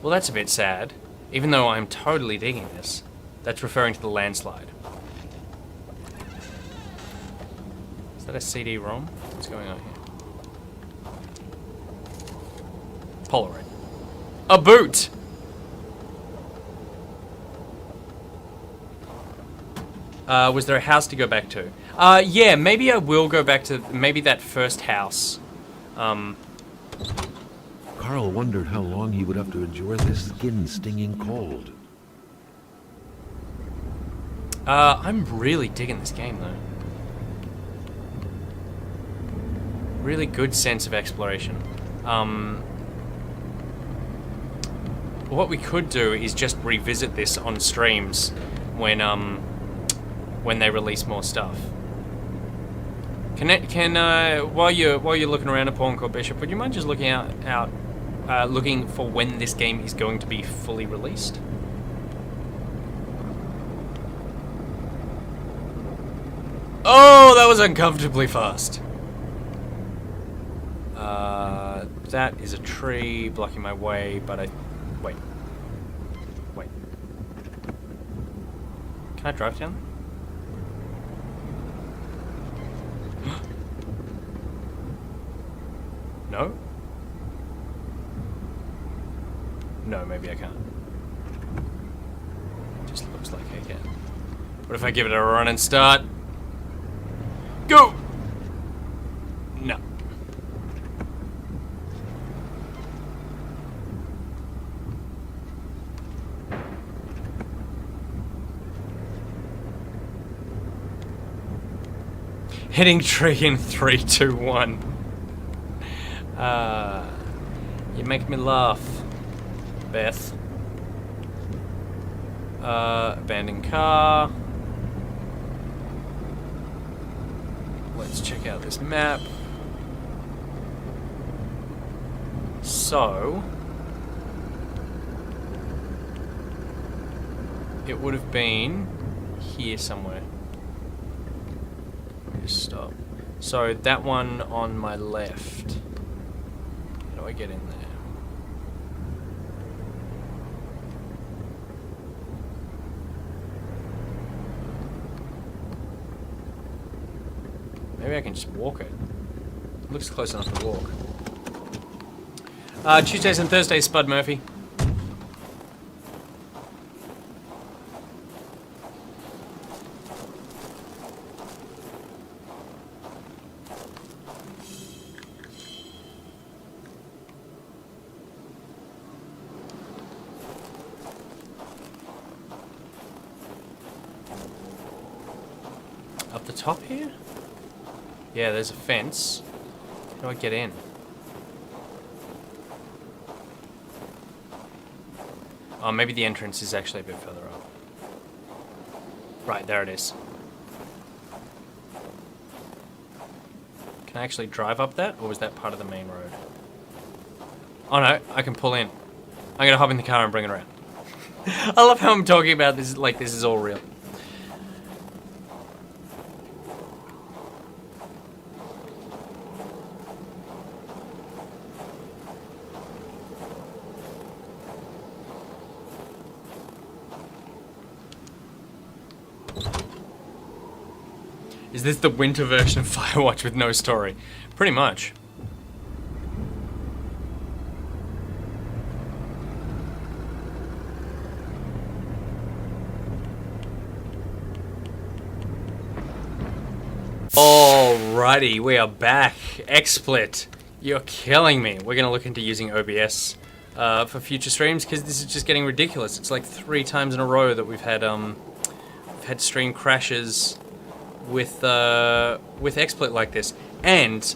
Well, that's a bit sad. Even though I'm totally digging this. That's referring to the landslide. Is that a CD-ROM? What's going on here? Polaroid. A boot! Was there a house to go back to? Yeah, maybe I will go back to maybe that first house. Carl wondered how long he would have to endure this skin-stinging cold. I'm really digging this game, though. Really good sense of exploration. What we could do is just revisit this on streams when they release more stuff. While you're looking around a pawn called Bishop, would you mind just looking looking for when this game is going to be fully released? Oh, that was uncomfortably fast. That is a tree blocking my way, but wait. Can I drive down? No? No, maybe I can't. Just looks like I can. What if I give it a run and start? Go! No. Hitting tree in 3, 2, 1. You make me laugh, Beth. Abandoned car. Let's check out this map. So, it would have been here somewhere. Let me just stop. So that one on my left. How do I get in there? Maybe I can just walk it. It looks close enough to walk. Tuesdays and Thursdays, Spud Murphy. Up the top here? Yeah, there's a fence. How do I get in? Oh, maybe the entrance is actually a bit further up. Right, there it is. Can I actually drive up that, or was that part of the main road? Oh no, I can pull in. I'm gonna hop in the car and bring it around. I love how I'm talking about this like this is all real. Is this the winter version of Firewatch with no story? Pretty much. Alrighty, we are back. XSplit, you're killing me. We're gonna look into using OBS for future streams because this is just getting ridiculous. It's like 3 times in a row that we've had stream crashes with XSplit like this, and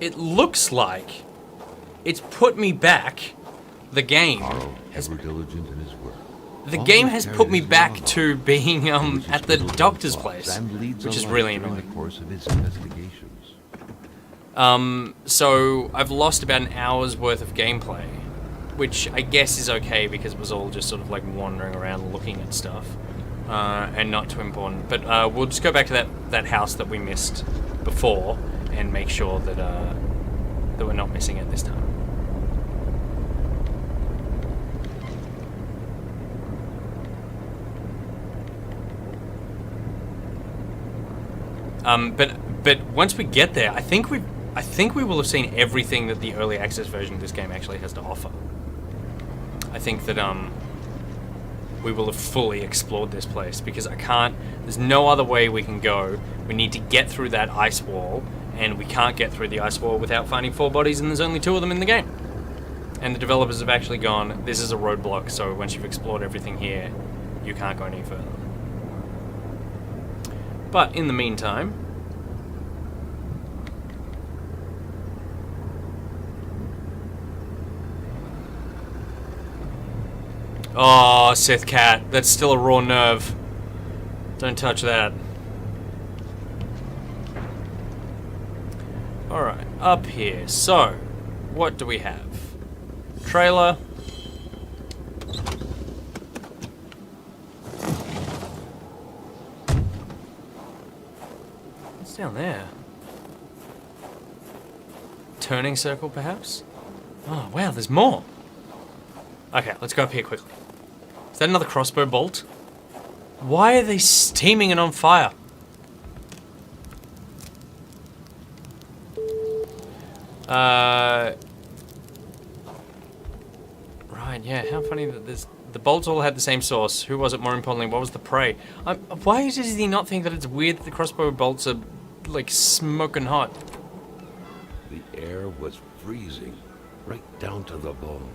it looks like it's put me back. The game has diligent in his work. The game has put me back to being at the doctor's place, which is really annoying. So I've lost about an hour's worth of gameplay, which I guess is okay because it was all just sort of like wandering around looking at stuff. And not too important, but we'll just go back to that house that we missed before and make sure that that we're not missing it this time. But once we get there, I think we will have seen everything that the early access version of this game actually has to offer. I think that we will have fully explored this place because there's no other way we can go. We need to get through that ice wall, and we can't get through the ice wall without finding 4 bodies, and there's only 2 of them in the game. And the developers have actually gone, this is a roadblock, so once you've explored everything here, you can't go any further. But in the meantime, oh, Sith Cat, that's still a raw nerve. Don't touch that. Alright, up here. So, what do we have? Trailer. What's down there? Turning circle, perhaps? Oh, wow, there's more. Okay, let's go up here quickly. Is that another crossbow bolt? Why are they steaming and on fire? Right, yeah, how funny that the bolts all had the same source. Who was it, more importantly? What was the prey? Why does he not think that it's weird that the crossbow bolts are, like, smoking hot? The air was freezing, right down to the bone.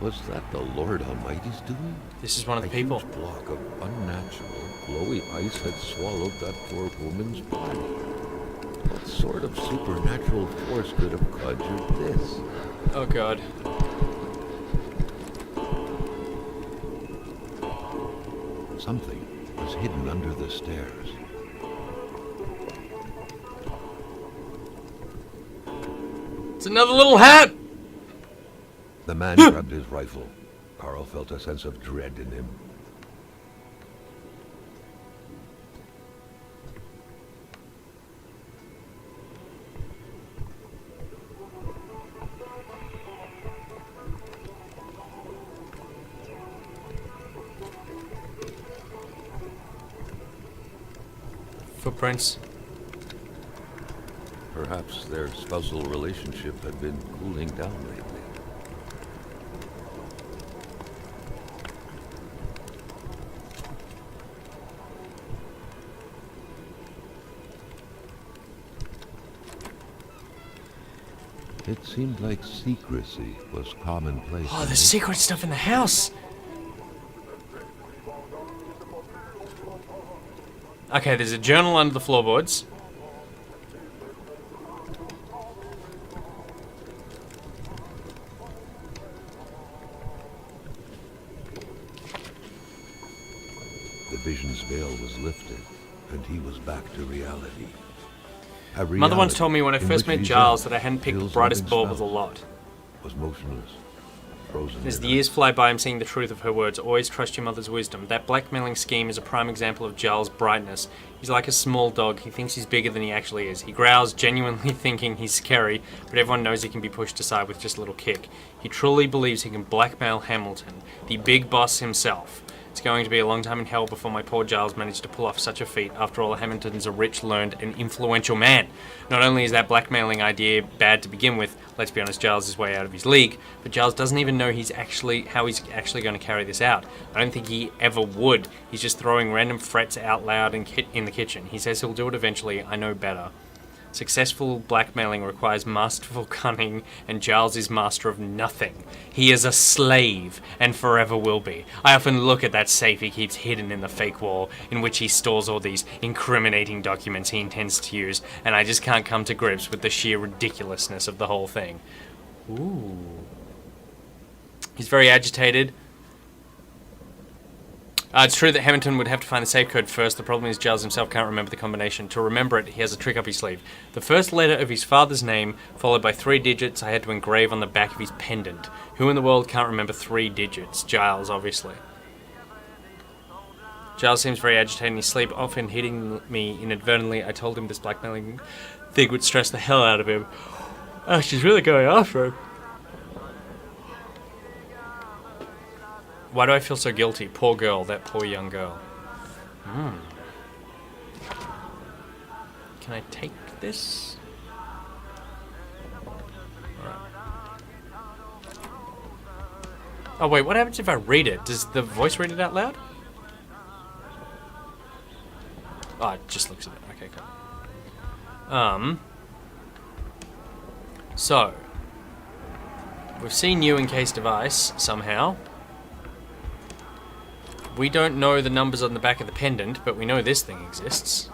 Was that the Lord Almighty's doing? This is one of the people. A huge block of unnatural, glowy ice had swallowed that poor woman's body. What sort of supernatural force could have conjured this? Oh god. Something was hidden under the stairs. It's another little hat! The man grabbed his rifle. Carl felt a sense of dread in him. Footprints. Perhaps their spousal relationship had been cooling down lately. It seemed like secrecy was commonplace. Oh, there's secret stuff in the house! Okay, there's a journal under the floorboards. The vision's veil was lifted, and he was back to reality. Mother once told me when I first met Giles that I hadn't picked the Gilles' brightest loving bulb of the spouse, lot. was motionless, frozen. As in the ice. years fly by, I'm seeing the truth of her words. Always trust your mother's wisdom. That blackmailing scheme is a prime example of Giles' brightness. He's like a small dog. He thinks he's bigger than he actually is. He growls, genuinely thinking he's scary, but everyone knows he can be pushed aside with just a little kick. He truly believes he can blackmail Hamilton, the big boss himself. It's going to be a long time in hell before my poor Giles managed to pull off such a feat. After all, Hamilton's a rich, learned, and influential man. Not only is that blackmailing idea bad to begin with, let's be honest, Giles is way out of his league, but Giles doesn't even know how he's actually going to carry this out. I don't think he ever would. He's just throwing random threats out loud in the kitchen. He says he'll do it eventually. I know better. Successful blackmailing requires masterful cunning, and Giles is master of nothing. He is a slave, and forever will be. I often look at that safe he keeps hidden in the fake wall, in which he stores all these incriminating documents he intends to use, and I just can't come to grips with the sheer ridiculousness of the whole thing. Ooh. He's very agitated. It's true that Hamilton would have to find the safe code first. The problem is Giles himself can't remember the combination. To remember it, he has a trick up his sleeve. The first letter of his father's name, followed by 3 digits I had to engrave on the back of his pendant. Who in the world can't remember 3 digits? Giles, obviously. Giles seems very agitated in his sleep, often hitting me inadvertently. I told him this blackmailing thing would stress the hell out of him. Oh, she's really going after him. Why do I feel so guilty? Poor girl, that poor young girl. Can I take this? Alright. Oh wait, what happens if I read it? Does the voice read it out loud? Oh, it just looks at it. Okay, cool. So. We've seen new encased device, somehow. We don't know the numbers on the back of the pendant, but we know this thing exists.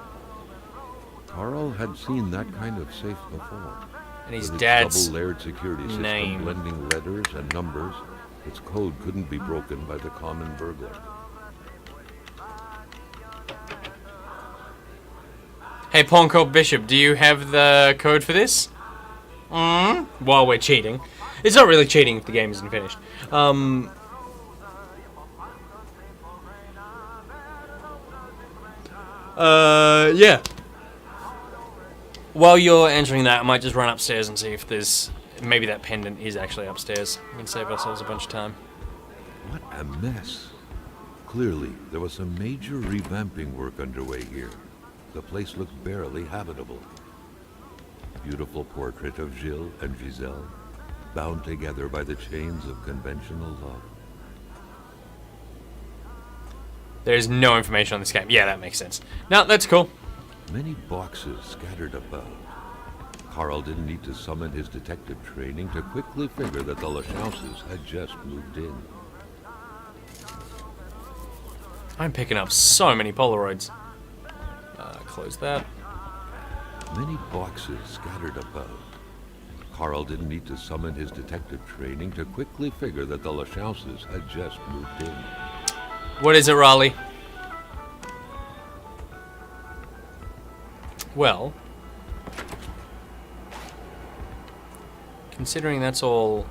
Carl had seen that kind of safe before. And his With its dad's double-layered security system name. blending letters and numbers, its code couldn't be broken by the common burglar. Hey, Pawncourt Bishop, do you have the code for this? While we're cheating. It's not really cheating if the game isn't finished. Yeah. While you're answering that, I might just run upstairs and see if there's... Maybe that pendant is actually upstairs. We can save ourselves a bunch of time. What a mess. Clearly, there was some major revamping work underway here. The place looked barely habitable. Beautiful portrait of Gilles and Giselle, bound together by the chains of conventional love. There's no information on this game. Yeah, that makes sense. No, that's cool. Many boxes scattered about. Carl didn't need to summon his detective training to quickly figure that the Lachauses had just moved in. I'm picking up so many Polaroids. Close that. Many boxes scattered about. Carl didn't need to summon his detective training to quickly figure that the Lachauses had just moved in. What is it, Raleigh? Well, considering that's all...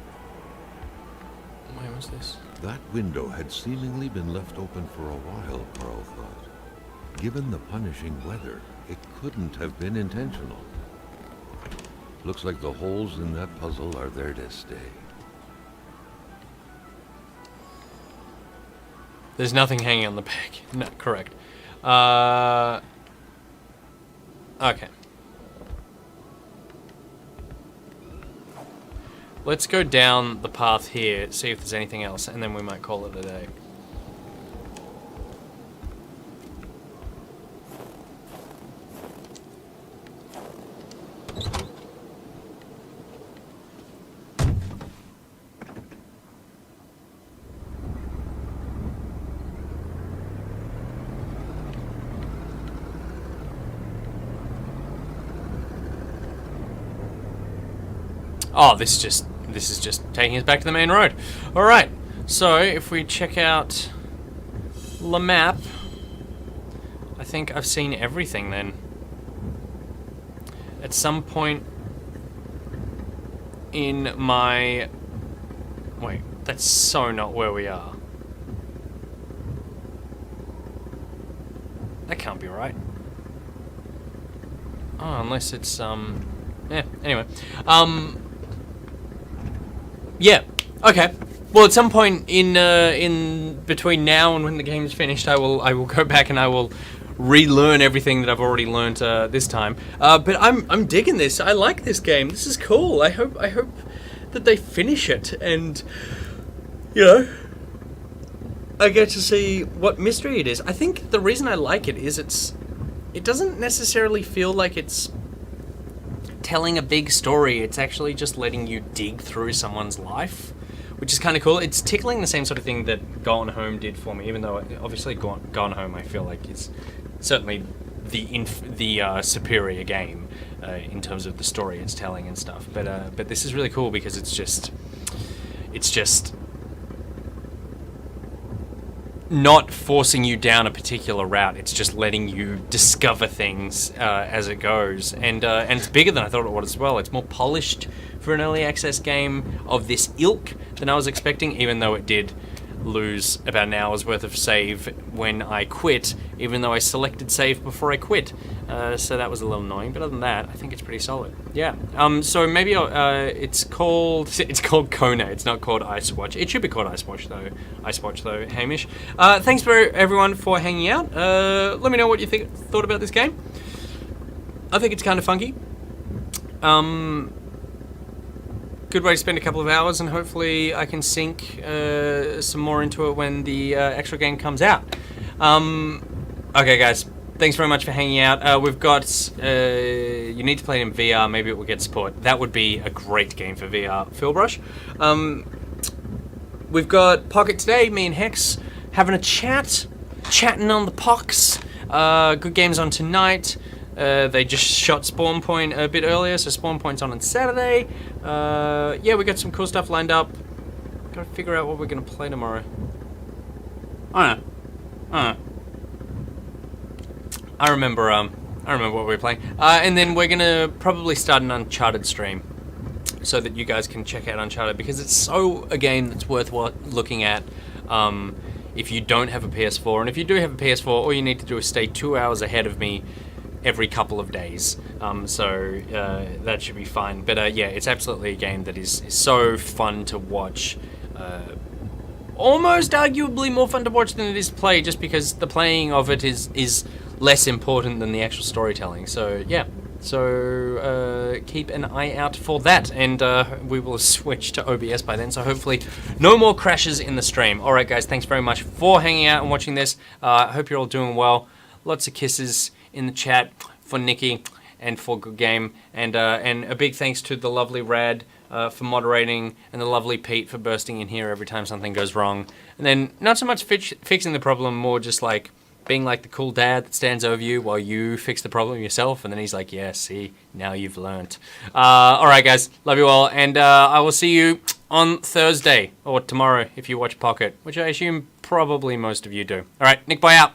Where was this? That window had seemingly been left open for a while, Carl thought. Given the punishing weather, it couldn't have been intentional. Looks like the holes in that puzzle are there to stay. There's nothing hanging on the back. No, correct. Okay. Let's go down the path here, see if there's anything else, and then we might call it a day. Oh, this is just taking us back to the main road. All right. So if we check out the map, I think I've seen everything then. At some point in my... Wait, that's so not where we are. That can't be right. Oh, unless it's, yeah, anyway. Yeah. Okay. Well, at some point in between now and when the game's finished, I will go back and I will relearn everything that I've already learned this time. But I'm digging this. I like this game. This is cool. I hope that they finish it and I get to see what mystery it is. I think the reason I like it is it doesn't necessarily feel like it's telling a big story. It's actually just letting you dig through someone's life, which is kind of cool. It's tickling the same sort of thing that Gone Home did for me, even though obviously Gone Home I feel like is certainly the superior game in terms of the story it's telling and stuff. But this is really cool because it's just not forcing you down a particular route. It's just letting you discover things as it goes, and it's bigger than I thought it was as well. It's more polished for an early access game of this ilk than I was expecting, even though it did lose about an hour's worth of save when I quit, even though I selected save before I quit. So that was a little annoying, but other than that, I think it's pretty solid. Yeah. So maybe it's called Kona. It's not called Ice Watch. It should be called Ice Watch though. Hamish. Thanks for everyone for hanging out. Let me know what you thought about this game. I think it's kind of funky. Good way to spend a couple of hours, and hopefully I can sink some more into it when the actual game comes out. Okay, guys, thanks very much for hanging out. We've got you need to play it in VR. Maybe it will get support. That would be a great game for VR. Philbrush. We've got Pocket today. Me and Hex having a chatting on the pox. Good games on tonight. They just shot Spawn Point a bit earlier, so Spawn Point's on Saturday. Yeah, we got some cool stuff lined up. Gotta figure out what we're gonna play tomorrow. I remember what we were playing. And then we're gonna probably start an Uncharted stream, so that you guys can check out Uncharted, because it's so a game that's worth looking at. If you don't have a PS4, and if you do have a PS4, all you need to do is stay 2 hours ahead of me every couple of days, so that should be fine. But yeah, it's absolutely a game that is so fun to watch, almost arguably more fun to watch than it is to play, just because the playing of it is less important than the actual storytelling. So yeah, so keep an eye out for that, and we will switch to OBS by then, so hopefully no more crashes in the stream. Alright guys, thanks very much for hanging out and watching this. I hope you're all doing well. Lots of kisses in the chat for Nikki and for Good Game, and a big thanks to the lovely Rad for moderating, and the lovely Pete for bursting in here every time something goes wrong. And then not so much fixing the problem, more just like being like the cool dad that stands over you while you fix the problem yourself, and then he's like, yeah, see, now you've learnt. Alright guys, love you all, and I will see you on Thursday, or tomorrow if you watch Pocket, which I assume probably most of you do. Alright, NichBoy out.